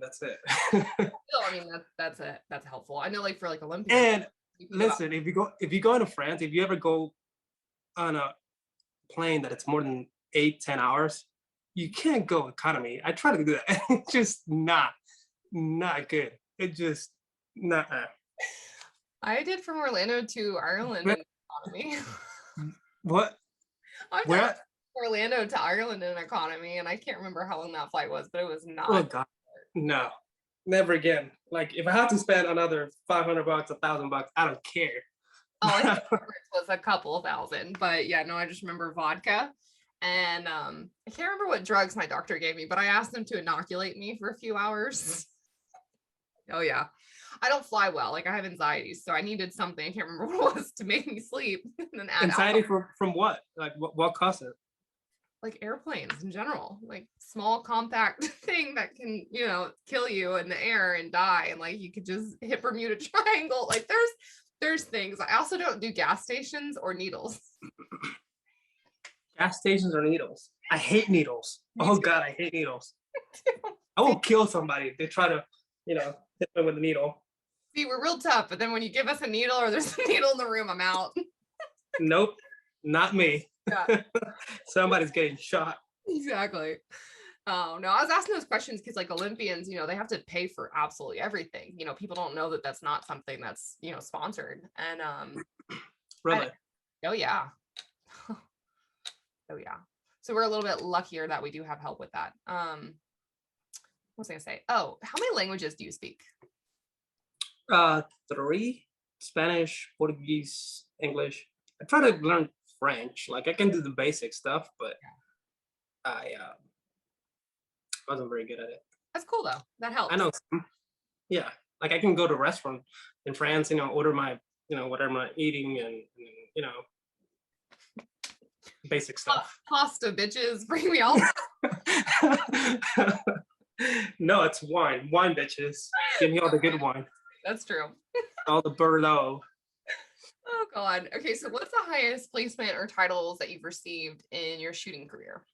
that's it. Still, I mean, that's helpful. I know, like for like Olympics. And listen, if you go into France, if you ever go on a plane that it's more than 8-10 hours, you can't go economy. I try to do that. It's just not good. It just not. I did from Orlando to Ireland in economy. What? Where? Orlando to Ireland in economy, and I can't remember how long that flight was, but it was not. Oh God, no, never again. Like if I have to spend another $500, $1,000, I don't care. Oh, I think it was a couple thousand, but yeah, no, I just remember vodka, and I can't remember what drugs my doctor gave me, but I asked them to inoculate me for a few hours. Oh yeah. I don't fly well. Like I have anxiety, so I needed something. I can't remember what it was to make me sleep. And then add anxiety from what? Like what caused it? Like airplanes in general, like small compact thing that can, kill you in the air and die. And like you could just hit Bermuda Triangle. Like there's things. I also don't do gas stations or needles. Gas stations or needles? I hate needles. Oh God, I hate needles. I will kill somebody if they try to, hit me with a needle. See, we're real tough, but then when you give us a needle or there's a needle in the room, I'm out. Nope, not me. Yeah. Somebody's getting shot. Exactly. Oh no, I was asking those questions because like Olympians, they have to pay for absolutely everything. People don't know that that's not something that's, sponsored. And Really? Oh yeah. Oh yeah. So we're a little bit luckier that we do have help with that. What was I gonna say? Oh, how many languages do you speak? 3: Spanish, Portuguese, English. I try to learn French. Like I can do the basic stuff, but I wasn't very good at it. That's cool though. That helps. I know. Yeah, like I can go to a restaurant in France, order my, whatever I'm eating, and basic stuff. Pasta, bitches, bring me all. No, it's wine, bitches. Give me all the good wine. That's true. All the Bordeaux. Oh God. Okay, so what's the highest placement or titles that you've received in your shooting career?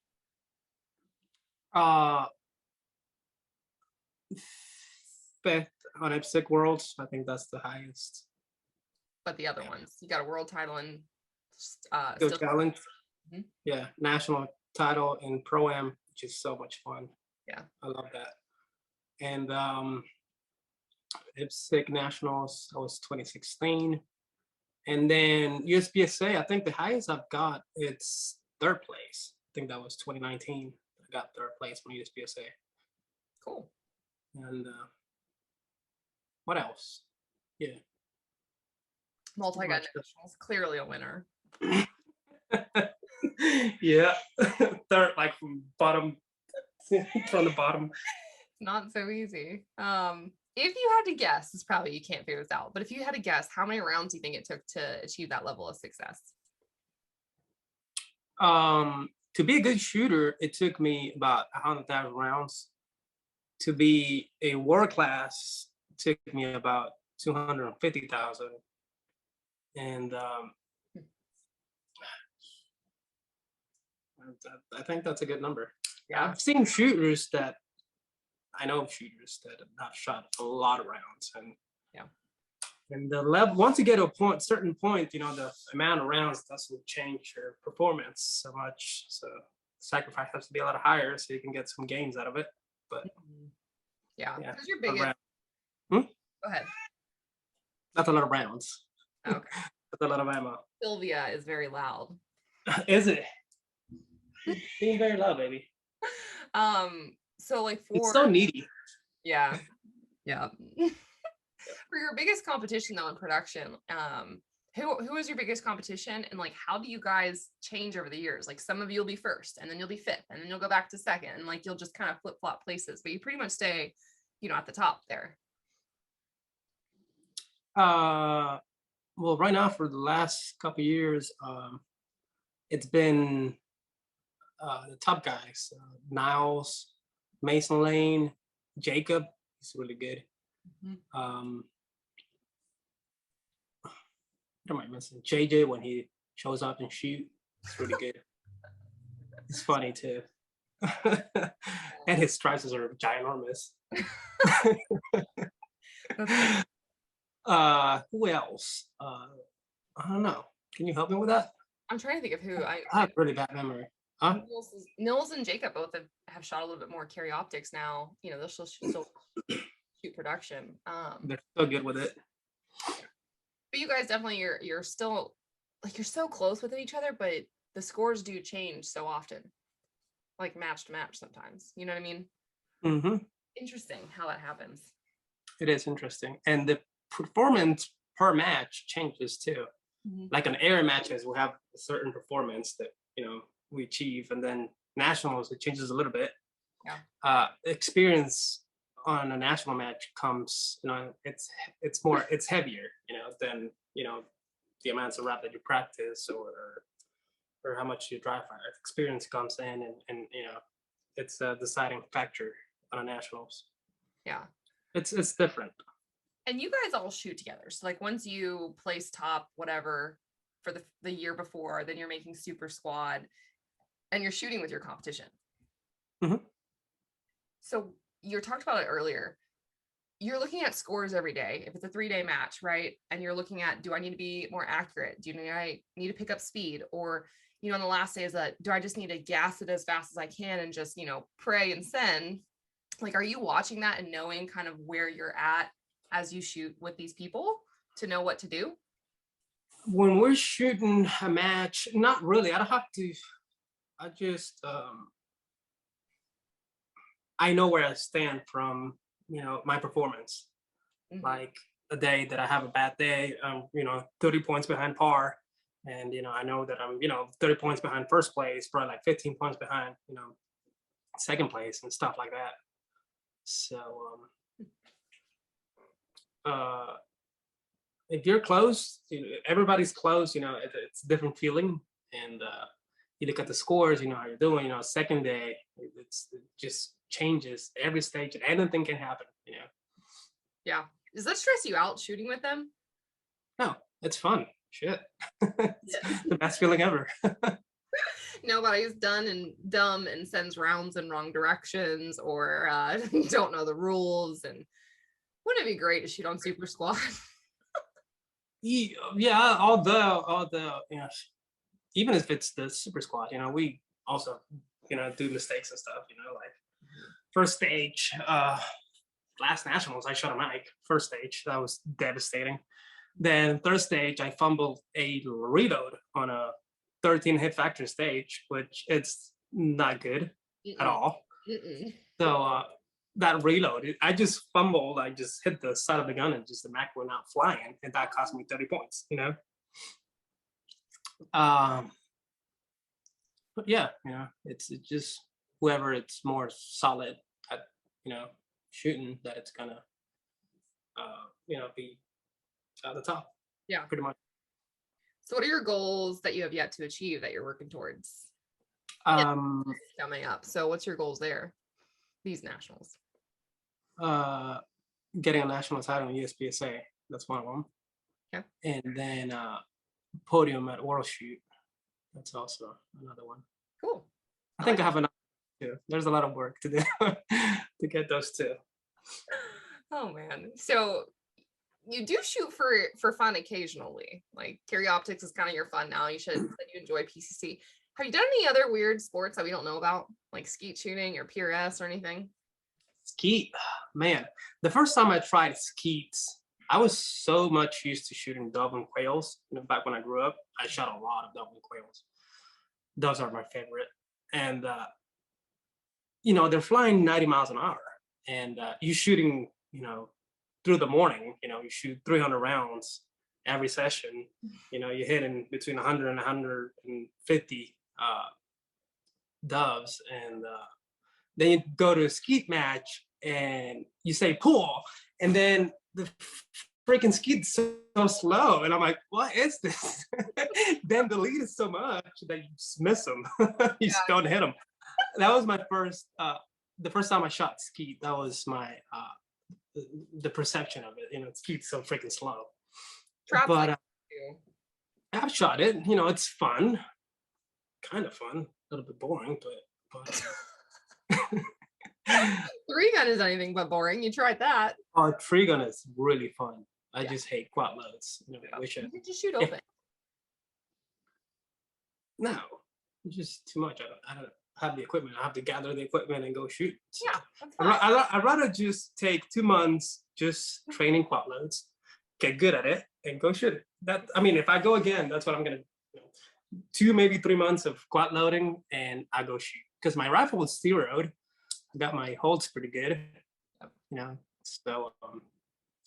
5th on IPSC Worlds. I think that's the highest. But the other ones, you got a world title in Go Challenge. Mm-hmm. Yeah, national title in Pro-Am, which is so much fun. Yeah, I love that. And IPSC Nationals, that was 2016. And then USPSA, I think the highest I've got, it's 3rd place. I think that was 2019. I got 3rd place from USPSA. Cool. And what else? Yeah. Multi-gun nationals, clearly a winner. Yeah, third, like from bottom, from the bottom. Not so easy. If you had to guess, it's probably you can't figure this out, but if you had to guess, how many rounds do you think it took to achieve that level of success? To be a good shooter, it took me about 100,000 rounds. To be a world class, it took me about 250,000. And I think that's a good number. Yeah. I've seen shooters that I know shooters that have shot a lot of rounds, and yeah, and the level, once you get to a certain point, you know, the amount of rounds doesn't change your performance so much. So sacrifice has to be a lot higher so you can get some gains out of it. But yeah, yeah, who's your biggest? Go ahead. That's a lot of rounds. Okay. That's a lot of ammo. Sylvia is very loud. Is it? Being very loud, baby. So like it's so needy. Yeah. Yeah. For your biggest competition though in production, who is your biggest competition, and like how do you guys change over the years? Like some of you will be first, and then you'll be fifth, and then you'll go back to second, and like you'll just kind of flip-flop places, but you pretty much stay, you know, at the top there. Well, right now for the last couple of years, it's been the top guys, Niles, Mason Lane, Jacob, he's really good. What am I missing? JJ, when he shows up and shoot, it's really good. It's funny too. And his stripes are ginormous. Who else? I don't know. Can you help me with that? I'm trying to think of who. I have really bad memory. Huh? Nils and Jacob both have shot a little bit more carry optics now. You know, they'll still shoot production. They're so good with it. But you guys definitely, you're still like, you're so close with each other, but the scores do change so often, like match to match sometimes. You know what I mean? Mm-hmm. Interesting how that happens. It is interesting, and the performance per match changes too. Like on air matches, we have a certain performance that, you know, we achieve, and then nationals it changes a little bit. Yeah. Experience on a national match comes, you know, it's heavier, you know, than, you know, the amounts of rap that you practice or how much you dry fire. Experience comes in, and you know, it's a deciding factor on a nationals. Yeah. It's different. And you guys all shoot together. So like once you place top, whatever, for the year before, then you're making super squad and you're shooting with your competition. So you talked about it earlier. You're looking at scores every day. If it's a 3-day match, right? And you're looking at, do I need to be more accurate? I need to pick up speed? Or, you know, on the last day is that, do I just need to gas it as fast as I can and just, you know, pray and send? Like, are you watching that and knowing kind of where you're at as you shoot with these people to know what to do? When we're shooting a match, not really. I don't have to. I just I know where I stand from, you know, my performance. Like a day that I have a bad day, you know, 30 points behind par, and you know, I know that I'm, you know, 30 points behind first place, probably like 15 points behind, you know, second place and stuff like that. So if you're close, you know, everybody's close, you know, it's a different feeling. And you look at the scores, you know how you're doing, you know, second day, it just changes every stage, and anything can happen, you know. Yeah. Does that stress you out shooting with them? No, it's fun. Shit. It's the best feeling ever. Nobody's done and dumb and sends rounds in wrong directions or don't know the rules. And wouldn't it be great to shoot on Super Squad? Yeah, although you know, even if it's the Super Squad, you know, we also, you know, do mistakes and stuff, you know, like first stage, last nationals, I shot a mic. First stage, that was devastating. Then third stage, I fumbled a reload on a 13 hit factor stage, which it's not good at all. So that reload, I just fumbled. I just hit the side of the gun and just the Mac went out flying, and that cost me 30 points. You know. But yeah, it's just whoever it's more solid at, shooting, that it's gonna, be at the top. Yeah. Pretty much. So what are your goals that you have yet to achieve that you're working towards coming up? So what's your goals there? These nationals. Getting a national title in US IPSC. That's one of them. Okay. And then podium at World Shoot. That's also another one. Cool. I think I have enough too. There's a lot of work to do to get those two. Oh man. So you do shoot for fun occasionally. Like carry optics is kind of your fun now. You said you enjoy PCC. Have you done any other weird sports that we don't know about, like skeet shooting or PRS or anything? Skeet, man. The first time I tried skeets, I was so much used to shooting dove and quails. Back when I grew up, I shot a lot of dove and quails. Doves are my favorite. And, they're flying 90 miles an hour. And you're shooting, through the morning, you shoot 300 rounds every session. You're hitting between 100 and 150 doves. And then you go to a skeet match and you say pull, and then the freaking skeet's so slow, and I'm like, what is this? Then the lead is so much that you just miss them. You just don't hit them. That was my first, the first time I shot skeet. That was my the perception of it. Skeet's so freaking slow. But I've shot it. It's fun, kind of fun, a little bit boring, but. Three gun is anything but boring. You tried that. Oh, tree gun is really fun. I just hate quad loads. You can just shoot open. No, it's just too much. I don't have the equipment. I have to gather the equipment and go shoot. So yeah, that's fine. I'd rather just take 2 months just training quad loads, get good at it, and go shoot it. If I go again, that's what I'm gonna do. 2, maybe 3 months of quad loading, and I go shoot. Because my rifle was zeroed. I got my holds pretty good. So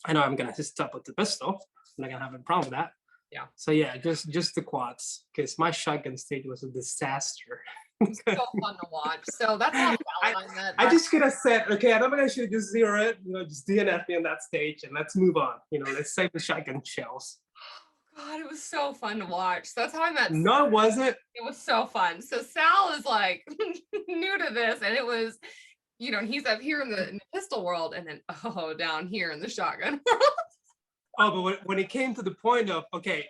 I know I'm gonna just stop with the pistol. I'm not gonna have a problem with that. Yeah. So yeah, just the quads, because my shotgun stage was a disaster. It's so fun to watch. So that's all I just could have said, okay, I'm gonna should just zero it, just DNF me on that stage and let's move on. Let's save the shotgun shells. God, it was so fun to watch. So that's how I met. No, it wasn't. It was so fun. So Sal is like new to this, and it was, he's up here in the pistol world, and then down here in the shotgun world. Oh, but when it came to the point of, okay,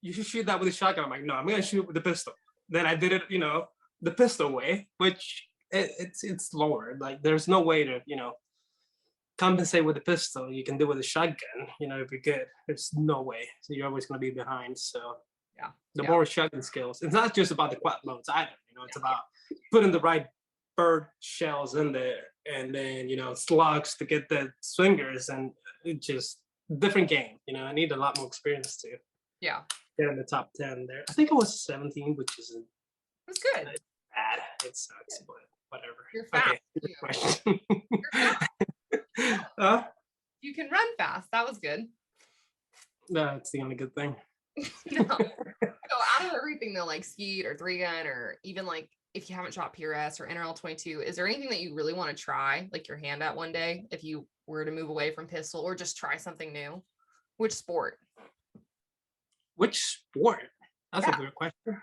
you should shoot that with a shotgun, I'm like, no, I'm gonna shoot with the pistol. Then I did it, the pistol way, which it's lower. Like there's no way to, compensate with a pistol. You can do it with a shotgun, if you're good. There's no way. So you're always going to be behind. So yeah, the more shotgun skills. It's not just about the quad loads either. It's about putting the right bird shells in there, and then slugs to get the swingers, and it just different game. I need a lot more experience to get in the top 10 there. I think it was 17, which isn't. It's good. It's bad. It sucks, but whatever. You're fast. Okay, good question. You're fast. You can run fast. That was good. That's the only good thing. No. So out of everything though, like skeet or 3-gun, or even like if you haven't shot PRS or NRL 22, is there anything that you really want to try, like your hand at one day, if you were to move away from pistol or just try something new? Which sport? Which sport? That's a good question.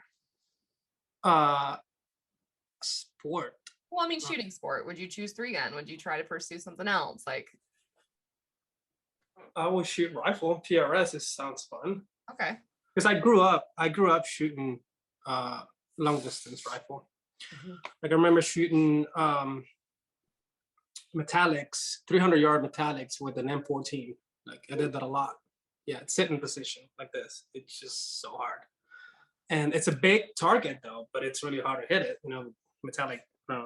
Sport. Well, shooting sport. Would you choose 3-gun? Would you try to pursue something else? Like, I will shoot rifle. PRS sounds fun. Okay. Because I grew up shooting long distance rifle. Mm-hmm. Like I remember shooting metallics, 300-yard metallics with an M14. Like I did that a lot. Yeah, sit in position like this. It's just so hard. And it's a big target though, but it's really hard to hit it. Metallic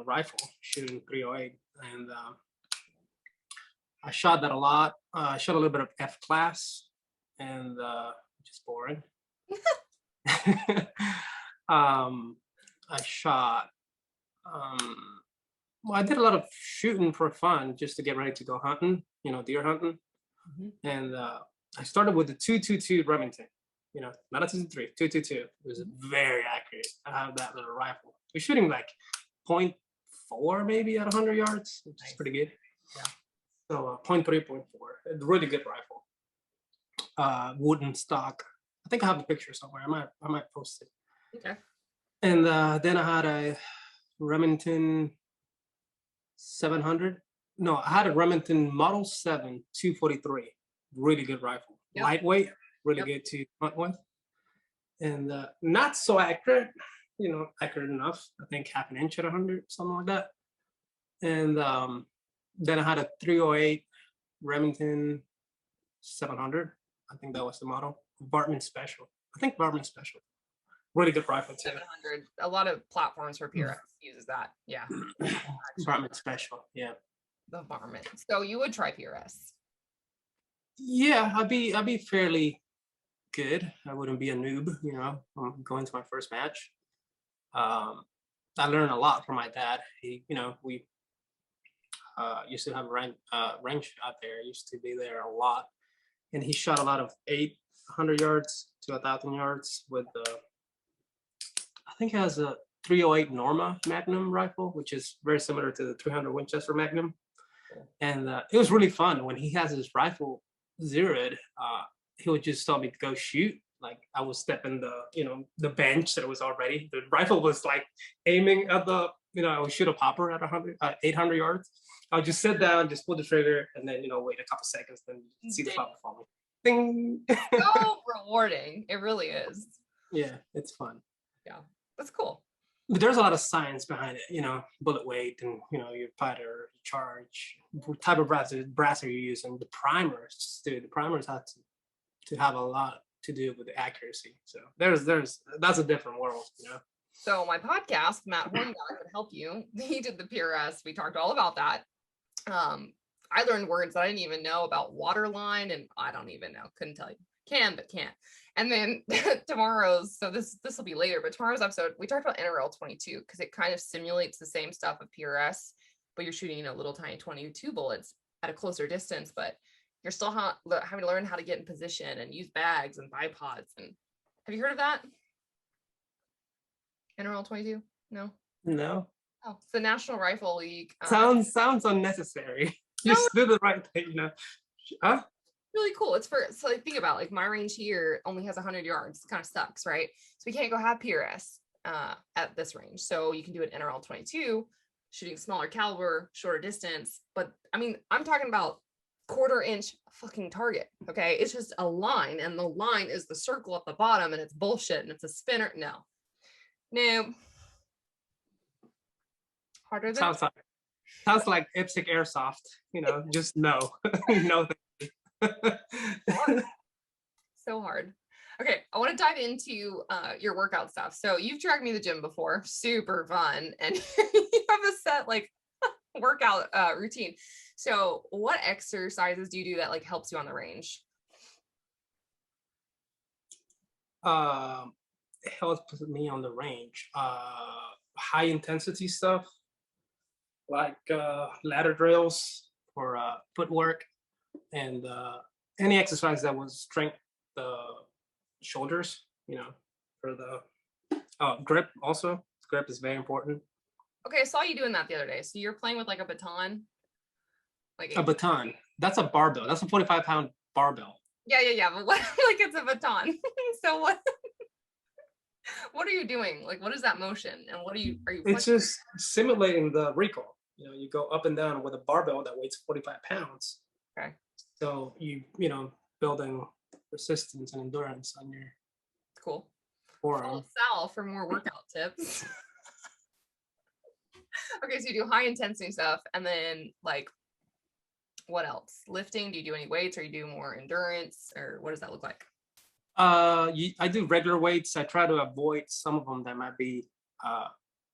rifle, shooting 308. And I shot that a lot. I shot a little bit of F class, and just boring. I shot. I did a lot of shooting for fun, just to get ready to go hunting. Deer hunting. Mm-hmm. And I started with the 222 Remington. not a 223, 222. It was very accurate. I have that little rifle. We're shooting like 0.4 maybe at 100 yards, which is pretty good. Yeah. So 0.3, 0.4, a really good rifle. Wooden stock. I think I have a picture somewhere. I might post it. Okay. And then I had a Remington 700. No, I had a Remington Model 7 243. Really good rifle. Yep. Lightweight, really good to hunt with. And not so accurate, accurate enough. I think half an inch at 100, something like that. And then I had a 308 Remington 700. I think that was the model. Bartman Special. I think Bartman Special. Really good rifle too. 700. A lot of platforms for PRS uses that. Yeah. Bartman Special. Yeah. The Bartman. So you would try PRS. Yeah, I'd be fairly good. I wouldn't be a noob, I'm going to my first match. I learned a lot from my dad. We used to have range out there. Used to be there a lot, and he shot a lot of 800 yards to 1,000 yards with I think he has a 308 Norma Magnum rifle, which is very similar to the 300 Winchester Magnum. And it was really fun when he has his rifle zeroed. He would just tell me to go shoot. Like I was stepping the bench that was already. The rifle was like aiming at the, I would shoot a popper at 800 yards. I would just sit down, just pull the trigger, and then wait a couple seconds, then see the popper fall. Ding. So rewarding. It really is. Yeah, it's fun. Yeah, that's cool. But there's a lot of science behind it, bullet weight and, your putter, your charge, what type of brass are you using, the primers, dude. The primers have to have a lot to do with the accuracy. So that's a different world, So my podcast, Matt Hornguy, could help you. He did the PRS. We talked all about that. I learned words that I didn't even know about waterline, and I don't even know. Couldn't tell you. Can, but can't. And then tomorrow's, so this will be later, but tomorrow's episode, we talked about NRL 22 because it kind of simulates the same stuff of PRS, but you're shooting, little tiny 22 bullets at a closer distance, but you're still having to learn how to get in position and use bags and bipods. And have you heard of that? NRL 22? No? No. Oh, it's the National Rifle League. Sounds unnecessary. Just do the right thing, Huh? Really cool. So like, think about like my range here only has 100 yards. It kind of sucks, right? So we can't go have PRS at this range. So you can do an NRL 22, shooting smaller caliber, shorter distance. But I mean, I'm talking about 1/4 inch fucking target. Okay, it's just a line, and the line is the circle at the bottom, and it's bullshit, and it's a spinner. No. Harder than sounds like IPSC airsoft. Just no, no. So hard. Okay, I want to dive into your workout stuff. So you've dragged me to the gym before, super fun, and you have a set like workout routine. So what exercises do you do that like helps you on the range? It helps me on the range. High intensity stuff like ladder drills for footwork, and any exercise that would strengthen the shoulders, for the grip also. Grip is very important. Okay, I saw you doing that the other day. So you're playing with like a baton? A baton. That's a barbell. That's a 45-pound barbell. Yeah. But what, like it's a baton. So what are you doing? Like, what is that motion? And are you It's just simulating the recoil. You go up and down with a barbell that weighs 45 pounds. Okay. So building resistance and endurance on your cool forearm. Follow Sal for more workout tips. Okay, so you do high intensity stuff, and then like what else? Lifting? Do you do any weights, or you do more endurance, or what does that look like? I do regular weights. I try to avoid some of them that might be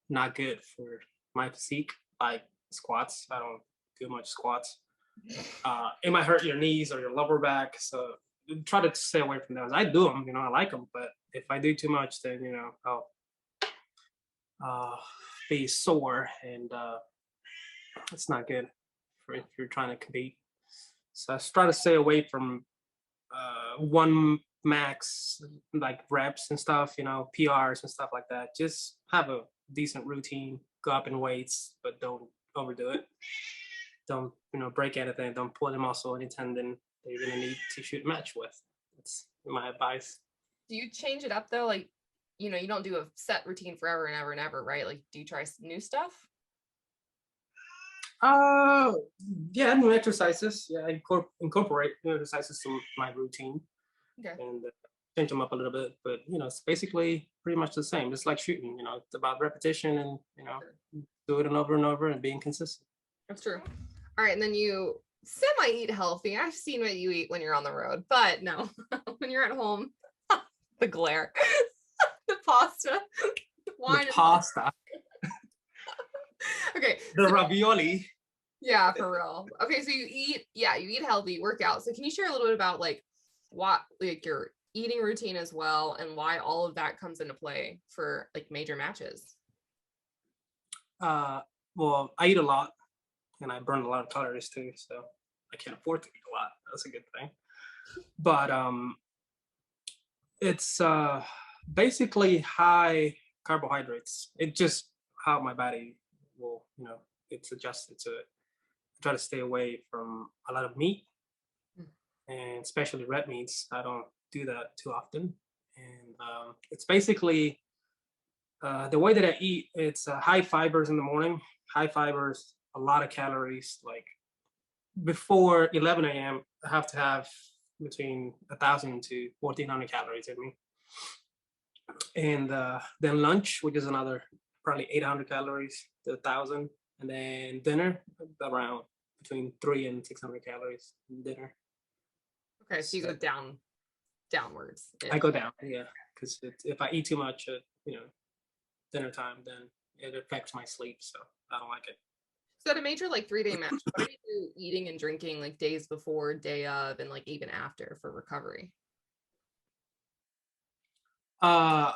not good for my physique, like squats. I don't do much squats. It might hurt your knees or your lower back, so try to stay away from those. I do them, I like them, but if I do too much, then I'll be sore, and it's not good if you're trying to compete. So I try to stay away from one max like reps and stuff, PRs and stuff like that. Just have a decent routine, go up in weights, but don't overdo it. Don't, break anything. Don't pull a muscle, any tendon that you're gonna need to shoot a match with. That's my advice. Do you change it up though? Like, you don't do a set routine forever and ever and ever, right? Like, do you try new stuff? Yeah, new exercises. Yeah, I incorporate new exercises to my routine. Okay. And change them up a little bit, but it's basically pretty much the same. It's like shooting. It's about repetition and do it over and over and being consistent. That's true. All right, and then you semi eat healthy. I've seen what you eat when you're on the road, but no, when you're at home, the glare, the pasta, wine, the pasta. Okay. The ravioli. Yeah, for real. Okay, so you eat healthy, work out. So can you share a little bit about like what like your eating routine as well and why all of that comes into play for like major matches? Well, I eat a lot and I burn a lot of calories too, so I can't afford to eat a lot. That's a good thing. But it's basically high carbohydrates. It's just how my body will, it's adjusted to it. I try to stay away from a lot of meat and especially red meats. I don't do that too often. And it's basically the way that I eat, it's high fibers in the morning, high fibers, a lot of calories. Like before 11 a.m., I have to have between 1,000 to 1,400 calories in me. And then lunch, which is another probably 800 calories to 1,000. And then dinner, around between 300 and 600 calories in dinner. Okay, so you go downwards. I go down, yeah, because if I eat too much at dinner time, then it affects my sleep, so I don't like it. So at a major like 3-day match, what are you eating and drinking like days before, day of, and like even after for recovery? I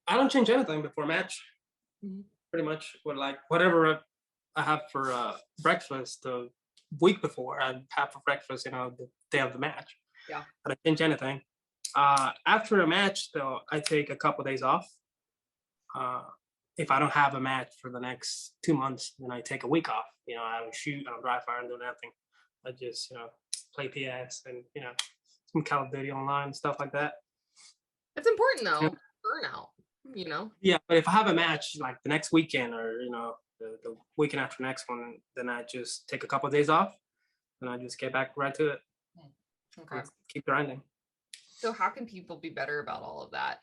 don't change anything before match. Mm-hmm. Pretty much whatever I have for breakfast the week before, I have for breakfast, the day of the match. Yeah. I don't change anything. After a match, though, I take a couple of days off. If I don't have a match for the next 2 months, then I take a week off. I don't shoot, I don't dry fire, I don't do nothing. I just, play PS and, some Call of Duty online, stuff like that. It's important though, burnout, Yeah, but if I have a match like the next weekend or, the weekend after next one, then I just take a couple of days off and I just get back right to it. Okay. Keep grinding. So how can people be better about all of that?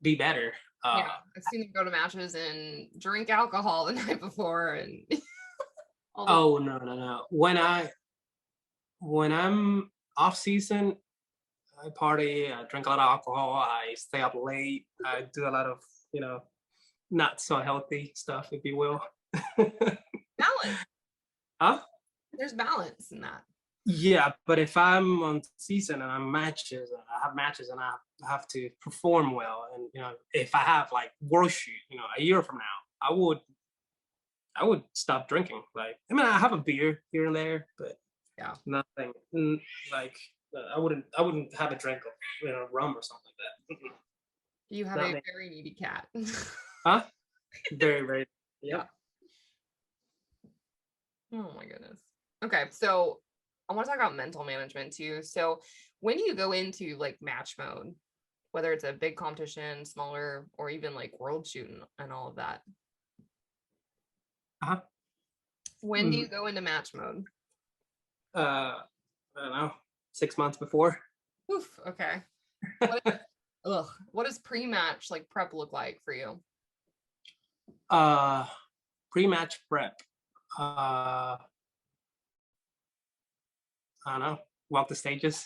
Be better. Yeah, I've seen them go to matches and drink alcohol the night before and oh no. When I'm off season, I party, I drink a lot of alcohol, I stay up late, I do a lot of, not so healthy stuff, if you will. balance. Huh? There's balance in that. Yeah, but if I'm on season and I have matches and I have to perform well, and if I have like world shoot, a year from now, I would stop drinking. Like, I have a beer here and there, but yeah, nothing like I wouldn't have a drink of rum or something like that. You have a very needy cat. Huh? Very, very. Yeah. Oh my goodness. Okay, so I want to talk about mental management too. So when you go into like match mode, whether it's a big competition, smaller, or even like world shooting and all of that, when do you go into match mode? I don't know, 6 months before. Oof. Okay. What does pre-match like prep look like for you? Pre-match prep. I don't know. Walk the stages.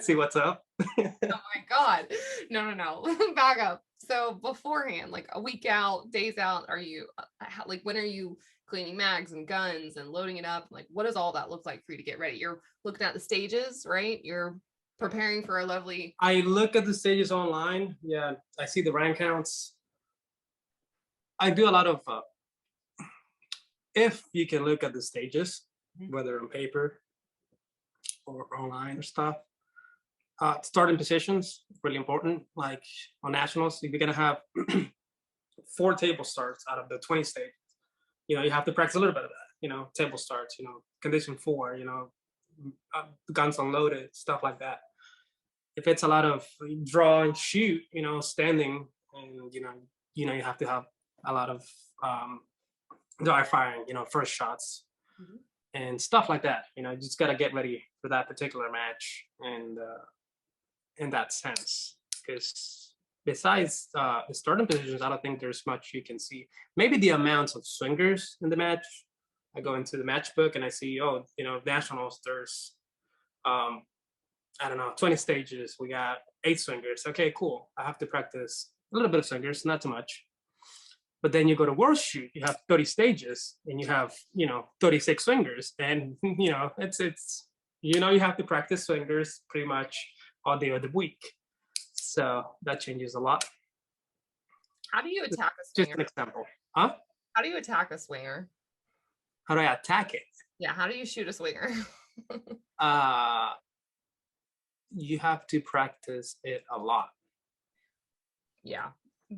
See what's up. Oh my God. No. Back up. So beforehand, like a week out, days out, are you like, when are you cleaning mags and guns and loading it up? Like, what does all that look like for you to get ready? You're looking at the stages, right? You're preparing for a lovely. I look at the stages online. Yeah, I see the rank counts. I do a lot of, if you can look at the stages, whether on paper or online or stuff. Starting positions, really important. Like on nationals, if you're gonna have 4 table starts out of the 20 stages, you know, you have to practice a little bit of that, you know, table starts, you know, condition 4, you know, guns unloaded, stuff like that. If it's a lot of draw and shoot, you know, standing, and you have to have a lot of dry firing, you know, first shots and stuff like that. You know, you just gotta get ready for that particular match, and in that sense, because besides the starting positions, I don't think there's much you can see. Maybe the amounts of swingers in the match. I go into the match book and I see, oh, you know, nationals, there's I don't know, 20 stages. We got 8 swingers. Okay, cool. I have to practice a little bit of swingers, not too much. But then you go to World Shoot, you have 30 stages and you have, you know, 36 swingers. And, you know, it's you know, you have to practice swingers pretty much all day of the week. So that changes a lot. How do you attack a Just swinger? an example. Huh? How do you attack a swinger? How do I attack it? Yeah, how do you shoot a swinger? You have to practice it a lot. Yeah.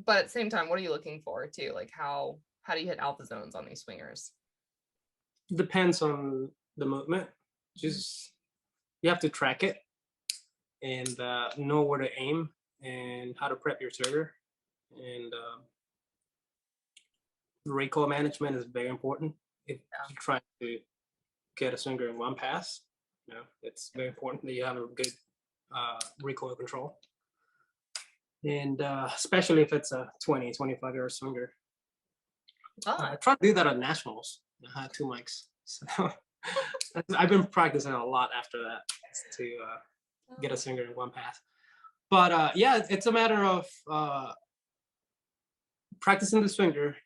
But at the same time, what are you looking for too? Like how do you hit alpha zones on these swingers? Depends on the movement. Just you have to track it and know where to aim and how to prep your trigger. And recoil management is very important. If you're trying to get a swinger in one pass, you know, it's very important that you have a good recoil control. And especially if it's a 25-yard swinger. I tried to do that at nationals. I had 2 mics. So I've been practicing a lot after that to get a swinger in one pass. But yeah, it's a matter of practicing the swinger,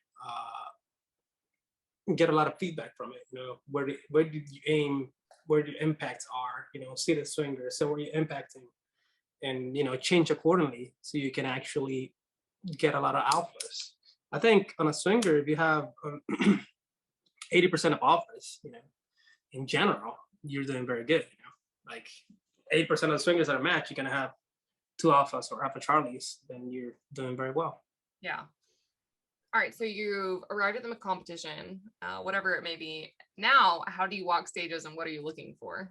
get a lot of feedback from it. You know, where did you aim, where the impacts are, you know, see the swinger, so where you're impacting, and, you know, change accordingly so you can actually get a lot of alphas. I think on a swinger, if you have 80% of alphas, you know, in general, you're doing very good. You know, like 80% of the swingers at a match, you're gonna have 2 alphas or alpha charlies, then you're doing very well. Yeah. All right, so you've arrived at the competition, whatever it may be. Now, how do you walk stages and what are you looking for?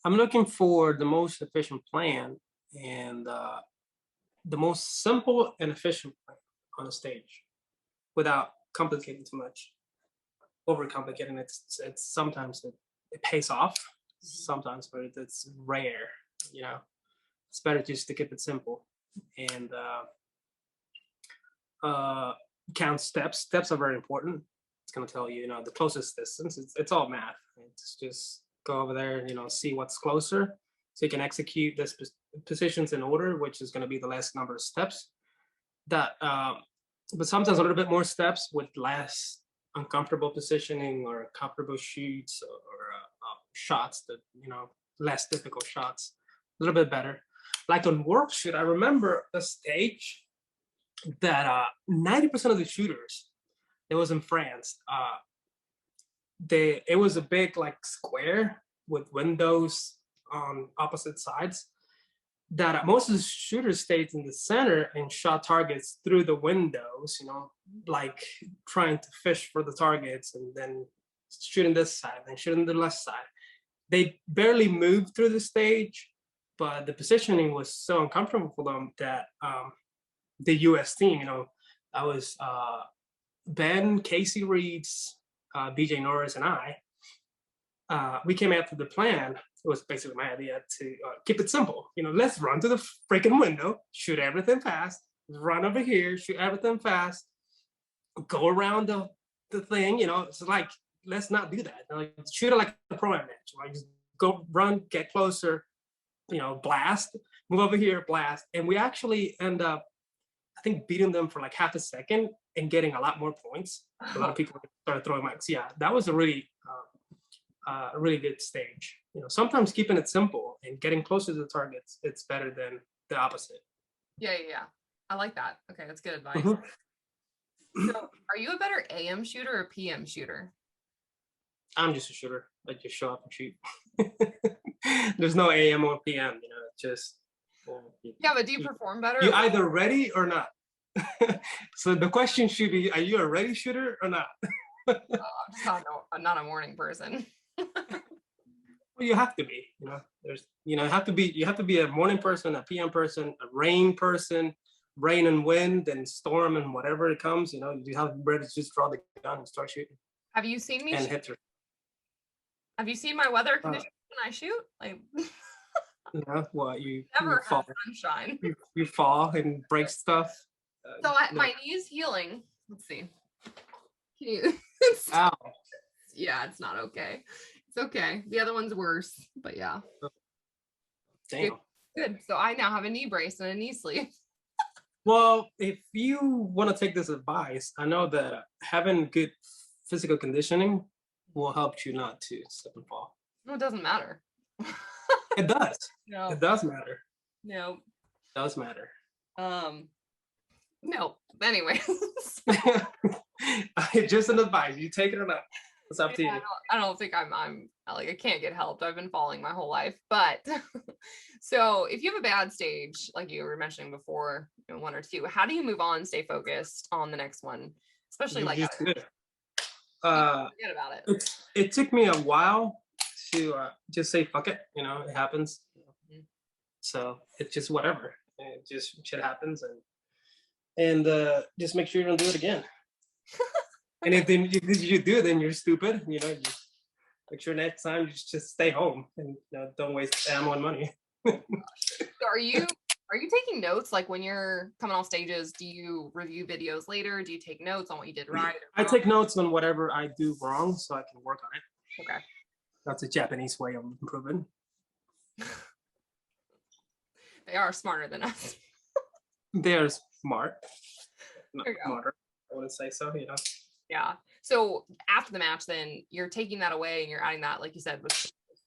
I'm looking for the most efficient plan and the most simple and efficient plan on a stage without complicating too much. Overcomplicating it's sometimes it pays off, sometimes, but it's rare. You know, it's better just to keep it simple and count steps. Steps are very important. It's going to tell you, you know, the closest distance. It's all math. It's just go over there and, you know, see what's closer so you can execute this positions in order, which is going to be the less number of steps. That, but sometimes a little bit more steps with less uncomfortable positioning or comfortable shoots or shots that, you know, less difficult shots, a little bit better. Like on World Shoot, I remember a stage that 90% of the shooters, it was in France. It was a big like square with windows on opposite sides. That most of the shooters stayed in the center and shot targets through the windows. You know, like trying to fish for the targets and then shooting this side and shooting the left side. They barely moved through the stage, but the positioning was so uncomfortable for them that the US team, you know, I was Ben, Casey Reeds, BJ Norris, and I, we came out with the plan. It was basically my idea to keep it simple. You know, let's run to the freaking window, shoot everything fast, run over here, shoot everything fast, go around the thing. You know, it's like, let's not do that. Like, shoot it like a pro-am match. Like, just go run, get closer, you know, blast, move over here, blast. And we actually end up, I think, beating them for like half a second and getting a lot more points. A lot of people started throwing mics. Yeah, that was a really good stage. You know, sometimes keeping it simple and getting closer to the targets, it's better than the opposite. Yeah. I like that. Okay, that's good advice. Mm-hmm. So, are you a better AM shooter or PM shooter? I'm just a shooter. I just show up and shoot. There's no AM or PM, you know, just Yeah, but do you perform better? you either ready or not. So the question should be, are you a ready shooter or not? I'm just not a morning person. Well, you have to be, you know, there's, you know, you have to be a morning person, a PM person, a rain person, rain and wind and storm and whatever it comes, you know, you have to be ready to just draw the gun and start shooting Have you seen me? and hit her. Have you seen my weather conditions when I shoot? Like, You know, what you never fall, have sunshine. you fall and break stuff. So No. my knee is healing. Let's see. Can you? Ow. Yeah, it's not okay. It's okay. The other one's worse, but yeah. Damn. Good. So I now have a knee brace and a knee sleeve. Well, if you want to take this advice, I know that having good physical conditioning will help you not to slip and fall. No, it doesn't matter. It does. No. It does matter. No. It does matter. No. Anyway. Just an advice. You take it or not. It's up to you. I don't think I'm like, I can't get helped. I've been falling my whole life. But so if you have a bad stage, like you were mentioning before, you know, one or two, how do you move on, stay focused on the next one? Especially You like just do it. forget about it. It took me a while to just say fuck it, you know, it happens. So it's just whatever. It just shit happens, and just make sure you don't do it again. And if then you do, then you're stupid. You know, you make sure next time you just stay home and, you know, don't waste ammo and money. So are you taking notes, like when you're coming off stages? Do you review videos later? Do you take notes on what you did right? I take notes on whatever I do wrong so I can work on it. Okay. That's a Japanese way of improving. They are smarter than us. They're smart. Not There you go. smarter, I wouldn't say so, you know. Yeah. So after the match, then you're taking that away and you're adding that, like you said,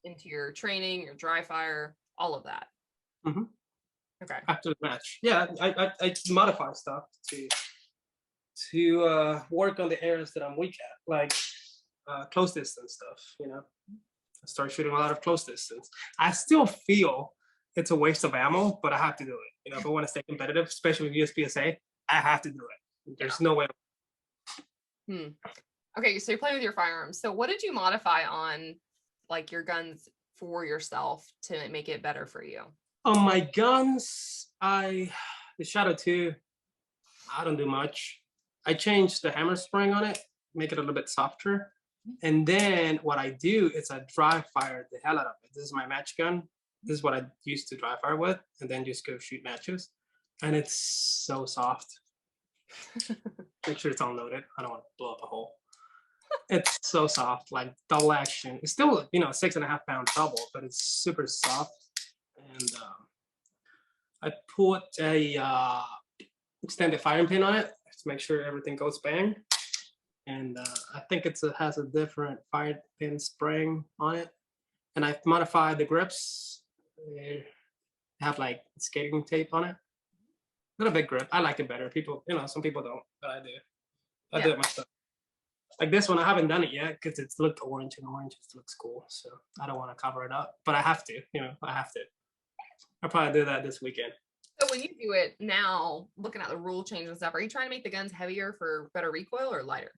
into your training, your dry fire, all of that. Mm-hmm. Okay. After the match, yeah, I modify stuff to work on the areas that I'm weak at, like close distance stuff. You know, I start shooting a lot of close distance. I still feel it's a waste of ammo, but I have to do it. You know, if I want to stay competitive, especially with USPSA, I have to do it. There's no way. Okay, so you're playing with your firearms. So what did you modify on, like, your guns for yourself to make it better for you? On my guns, the Shadow 2, I don't do much. I changed the hammer spring on it, make it a little bit softer. And then what I do is I dry fire the hell out of it. This is my match gun. This is what I used to dry fire with, and then just go shoot matches. And it's so soft. Make sure it's unloaded. I don't want to blow up a hole. It's so soft, like double action. It's still, you know, 6.5 pound double, but it's super soft. And I put a extended firing pin on it to make sure everything goes bang. And I think it has a different fire pin spring on it. And I've modified the grips. They have like skating tape on it. Not a big grip. I like it better. People, you know, some people don't, but I do. I do it myself. Like this one, I haven't done it yet because it's looked orange, and orange just looks cool. So I don't want to cover it up, but I have to. You know, I have to. I'll probably do that this weekend. So when you do it now, looking at the rule change and stuff, are you trying to make the guns heavier for better recoil or lighter?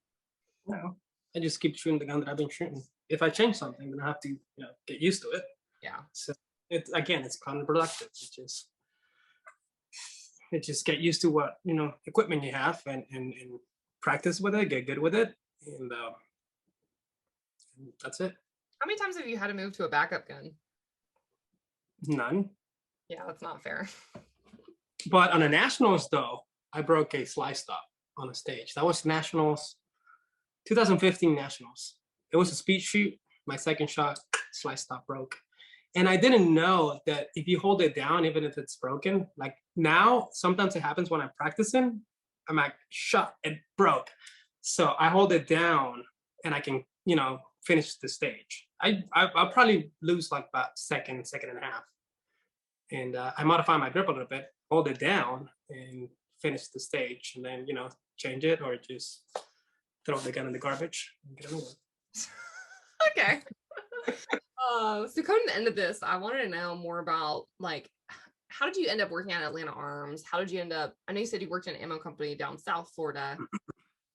No, I just keep shooting the gun that I've been shooting. If I change something, then I have to, you know, get used to it. Yeah. So it's counterproductive. It just get used to what, you know, equipment you have and practice with it, get good with it, and that's it. How many times have you had to move to a backup gun? None. Yeah, that's not fair. But on the nationals, though, I broke a slice stop on a stage. That was nationals, 2015 nationals. It was a speed shoot. My second shot, slice stop broke. And I didn't know that if you hold it down, even if it's broken, like now, sometimes it happens when I'm practicing, I'm like, shot, it broke. So I hold it down and I can, you know, finish the stage. I'll probably lose like about second and a half. And I modify my grip a little bit, hold it down and finish the stage, and then, you know, change it or just throw the gun in the garbage and get it over. Okay. So coming to the end of this, I wanted to know more about like, how did you end up working at Atlanta Arms? How did you end up? I know you said you worked in an ammo company down South Florida.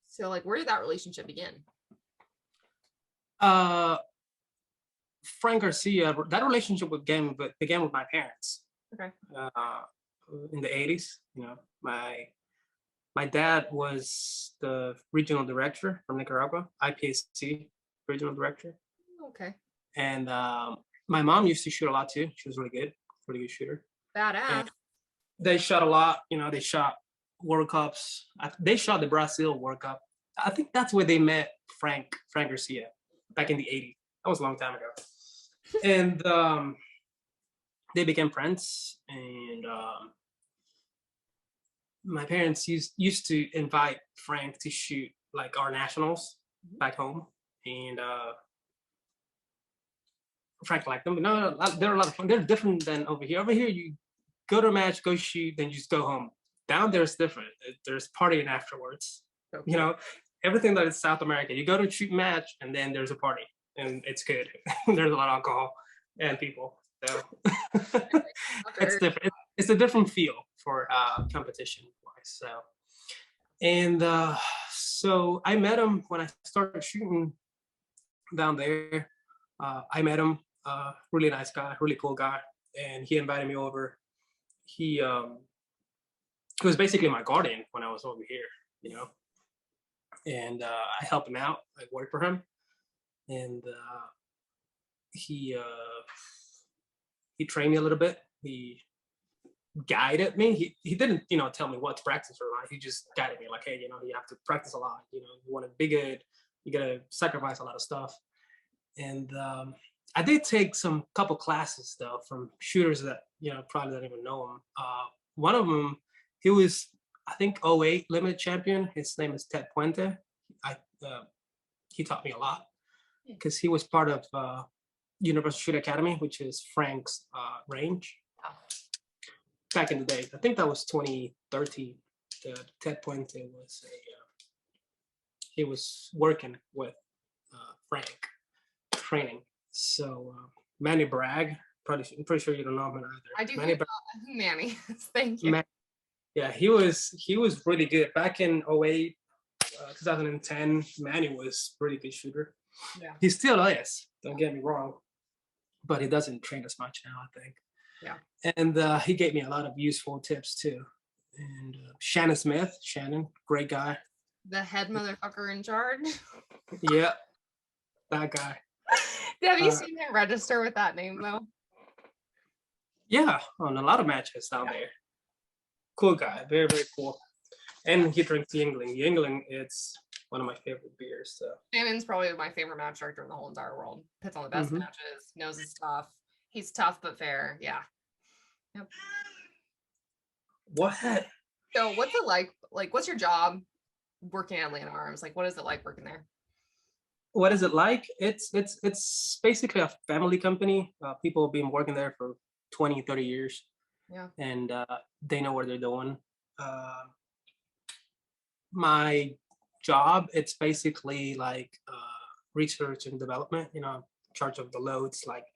So like, where did that relationship begin? Frank Garcia, that relationship began with my parents. Okay. In the 80s, my dad was the regional director from Nicaragua, IPSC regional director. Okay. And my mom used to shoot a lot too. She was really good shooter. Badass. And they shot a lot. They shot World Cups. They shot the Brazil World Cup. I think that's where they met Frank Garcia back in the 80s. That was a long time ago. And they became friends. And my parents used to invite Frank to shoot like our nationals back home. And Frank liked them. But no, they're a lot of fun. They're different than over here. Over here, you go to a match, go shoot, then you just go home. Down there is different. There's partying afterwards. Okay. Everything that is South America. You go to a shoot match, and then there's a party, and it's good. There's a lot of alcohol and people. So it's different. It's a different feel for competition wise. So, and so I met him when I started shooting down there. I met him. Really nice guy, really cool guy, and he invited me over. He was basically my guardian when I was over here, and I helped him out. I worked for him, and he trained me a little bit. He guided me. He didn't, tell me what to practice or not. He just guided me like, hey, you have to practice a lot. You want to be good, you gotta sacrifice a lot of stuff. And I did take some couple classes though from shooters that probably don't even know him. One of them, he was, I think, 08 limited champion. His name is Ted Puente. He taught me a lot because he was part of Universal Shoot Academy, which is Frank's range. Back in the day, I think that was 2013. Ted Puente was he was working with Frank training. So Manny Bragg, I'm pretty sure you don't know him either. I do. Manny, thank you. Yeah, he was really good back in 08, 2010. Manny was a pretty good shooter. Yeah, he still is. Don't get me wrong, but he doesn't train as much now, I think. Yeah, and he gave me a lot of useful tips too. And Shannon Smith, great guy. The head motherfucker in charge. Yeah, that guy. Have you seen him register with that name though? Yeah, on a lot of matches down there. Cool guy, very, very cool. And he drinks Yingling. Yingling, it's one of my favorite beers. So Shannon's probably my favorite match director in the whole entire world. Puts on the best matches, knows his stuff. He's tough but fair. Yeah. Yep. What? So what's it like? Like, what's your job working at Atlanta Arms? Like, what is it like working there? What is it like? It's basically a family company. People have been working there for 20, 30 years. Yeah. And they know what they're doing. My job, it's basically like research and development, in charge of the loads. Like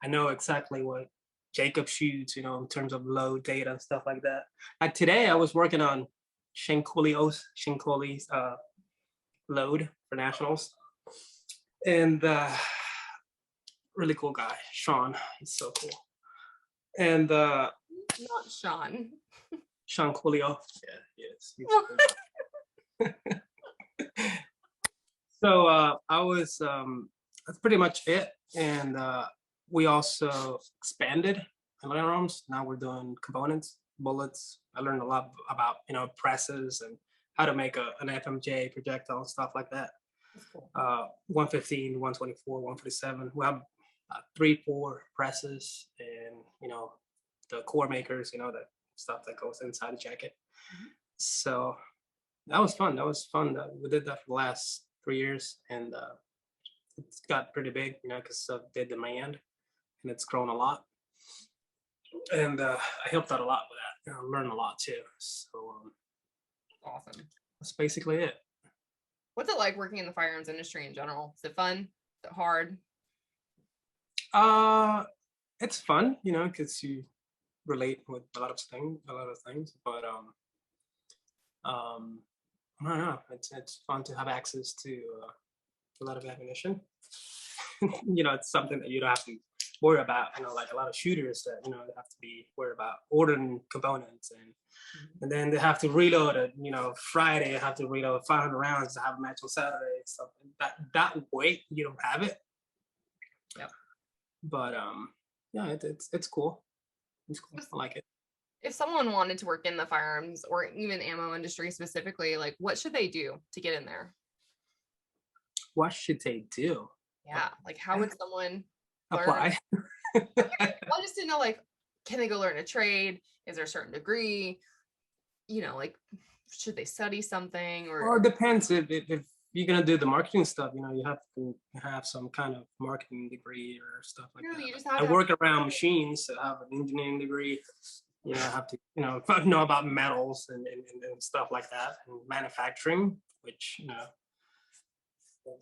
I know exactly what Jacob shoots, in terms of load data and stuff like that. Like today I was working on Shinkole's load for nationals. And really cool guy, Sean. He's so cool. And not Sean. Sean Coolio. Yeah, he is. So I was that's pretty much it. And we also expanded Atlanta Arms. Now we're doing components, bullets. I learned a lot about presses and how to make an FMJ projectile and stuff like that. Cool. 115, 124, 147. We have 3-4 presses and the core makers, the stuff that goes inside the jacket. So that was fun. We did that for the last 3 years, and it's got pretty big, because of the demand, and it's grown a lot. And I helped out a lot with that. I learned a lot too. So awesome. That's basically it. What's it like working in the firearms industry in general? Is it fun? Is it hard? It's fun, you know, because you relate with a lot of things. But I don't know. It's fun to have access to a lot of ammunition. You know, it's something that you don't have to worry about. You know, like a lot of shooters that have to be worried about ordering components and then they have to reload it. You know, Friday I have to reload 500 rounds to have a match on Saturday. So that weight you don't have it. Yeah. But yeah, it's cool. It's cool. I like it. If someone wanted to work in the firearms or even ammo industry specifically, like what should they do to get in there? What should they do? Yeah, like how would someone apply? I just didn't know, like, can they go learn a trade? Is there a certain degree? You know, like, should they study something? Or it depends. If you're gonna do the marketing stuff, you know, you have to have some kind of marketing degree or stuff like that. You just have I work around machines, so I have an engineering degree. You know, I have to, know about metals and stuff like that, and manufacturing, which,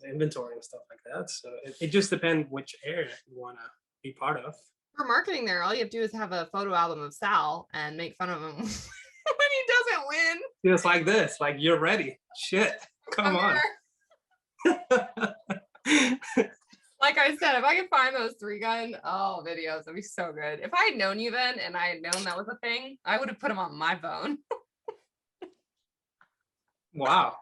inventory and stuff like that. So it just depends which area you want to be part of. For marketing there, all you have to do is have a photo album of Sal and make fun of him when he doesn't win. Just like this, like you're ready. Shit, come on. Like I said, if I could find those 3-gun videos, that'd be so good. If I had known you then and I had known that was a thing, I would have put them on my phone. Wow.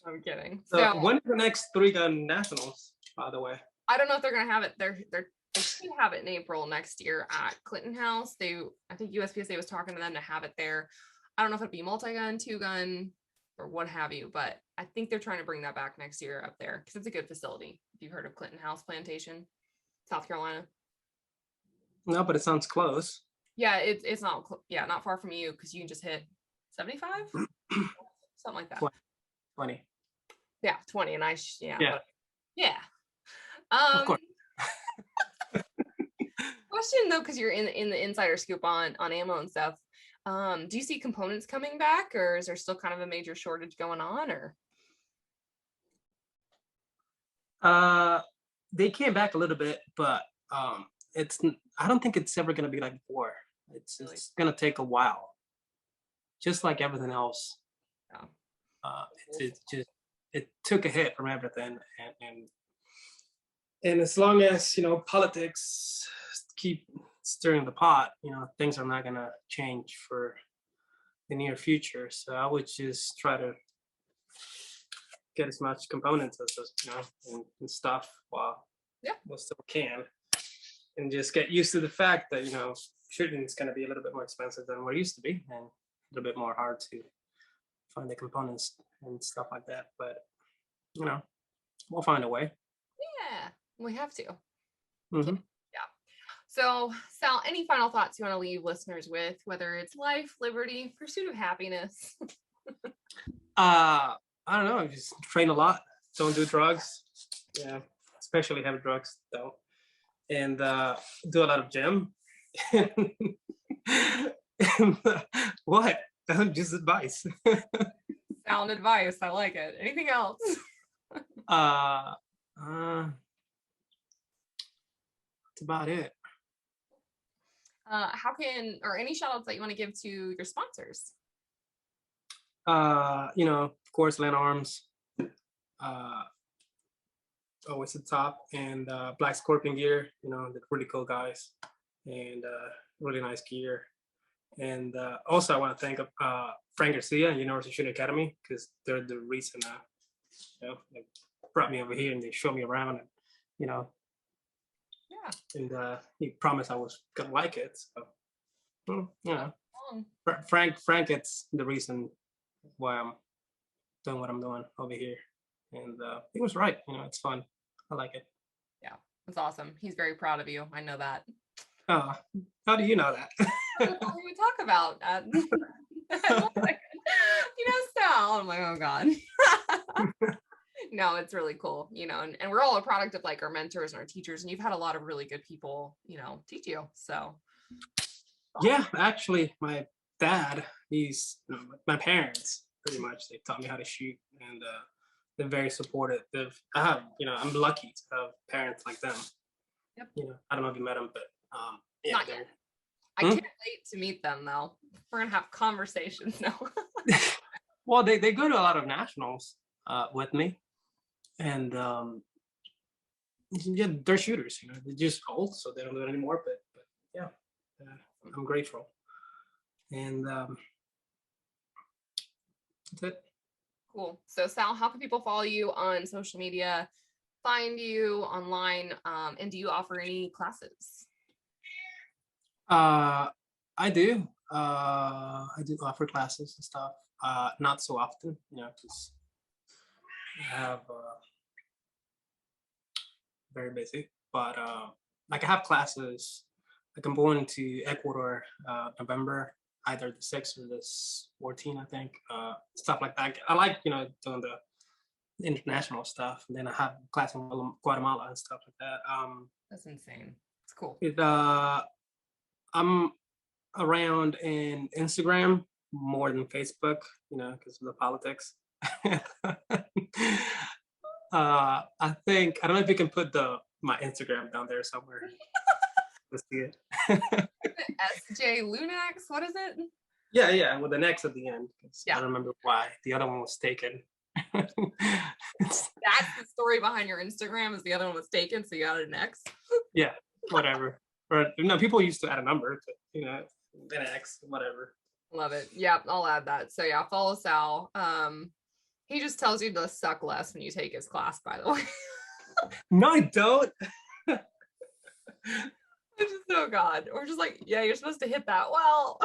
I'm kidding. So when is the next 3-gun nationals, by the way? I don't know if they're gonna have it. They should have it in April next year at Clinton House. I think US IPSC was talking to them to have it there. I don't know if it'd be multi-gun, 2-gun, or what have you, but I think they're trying to bring that back next year up there because it's a good facility. If you've heard of Clinton House Plantation, South Carolina. No, but it sounds close. Yeah, it's not not far from you because you can just hit 75, something like that. 20. Yeah, 20, and yeah. Of course. Question though, because you're in the insider scoop on ammo and stuff. Do you see components coming back, or is there still kind of a major shortage going on, or? They came back a little bit, but I don't think it's ever going to be like before. It's going to take a while, just like everything else. It took a hit from everything, and as long as politics keep stirring the pot, things are not going to change for the near future. So I would just try to get as much components as and stuff while we still can, and just get used to the fact that shooting is going to be a little bit more expensive than what it used to be, and a little bit more hard to find the components and stuff like that. But we'll find a way. Yeah, we have to. Mm-hmm. Yeah. So, Sal, any final thoughts you want to leave listeners with, whether it's life, liberty, pursuit of happiness? I don't know. Just train a lot. Don't do drugs. Yeah, especially heavy drugs. Don't. And do a lot of gym. What? Just advice. Sound advice. I like it. Anything else? That's about it. Any shout outs that you want to give to your sponsors? Of course, Land Arms, always at the top, and Black Scorpion gear, they're really cool guys, and really nice gear. And also I want to thank Frank Garcia and University Shooting Academy, because they're the reason they brought me over here and they showed me around, and and he promised I was gonna like it. So Frank, it's the reason why I'm doing what I'm doing over here, and he was right. It's fun. I like it. Yeah, that's awesome. He's very proud of you. I know that. How do you know that? We would talk about Sal. I'm like, oh god. No, it's really cool, and we're all a product of like our mentors and our teachers, and you've had a lot of really good people, teach you. So yeah, actually my dad, my parents pretty much, they taught me how to shoot, and they're very supportive. I'm lucky to have parents like them. Yep. I don't know if you met them, but yeah. Not yet. I can't wait to meet them though. We're gonna have conversations now. Well, they go to a lot of nationals with me, and yeah, they're shooters. They're just old, so they don't do it anymore. But yeah, I'm grateful, and that's it. Cool. So Sal, how can people follow you on social media, find you online, and do you offer any classes? I do. I do offer classes and stuff. Not so often, because I have very busy. But like I have classes. Like I'm going to Ecuador November, either the 6th or the 14th, I think. Stuff like that. I like doing the international stuff. And then I have class in Guatemala and stuff like that. That's insane. It's cool. I'm around in Instagram more than Facebook, because of the politics. I think, I don't know if you can put my Instagram down there somewhere. Let's see it. SJ Lunax, what is it? Yeah, with an X at the end. Yeah. I don't remember why. The other one was taken. That's the story behind your Instagram, is the other one was taken, so you added an X. Yeah, whatever. Or people used to add a number, but an X, whatever. Love it. Yeah, I'll add that. So yeah, follow Sal. He just tells you to suck less when you take his class, by the way. No, I don't. It's just, oh God. We're just like, yeah, you're supposed to hit that well.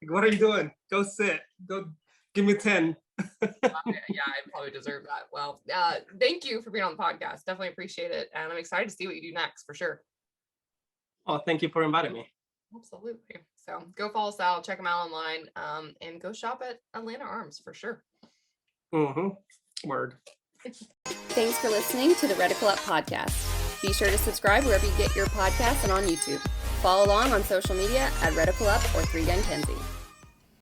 What are you doing? Go sit. Go give me 10. Yeah, I probably deserve that. Well, thank you for being on the podcast. Definitely appreciate it. And I'm excited to see what you do next for sure. Oh, thank you for inviting me. Absolutely. So go follow Sal, check him out online, and go shop at Atlanta Arms for sure. Word. Thanks for listening to the Reticle Up podcast. Be sure to subscribe wherever you get your podcasts and on YouTube. Follow along on social media at Reticle Up or 3 Gun Kenzie.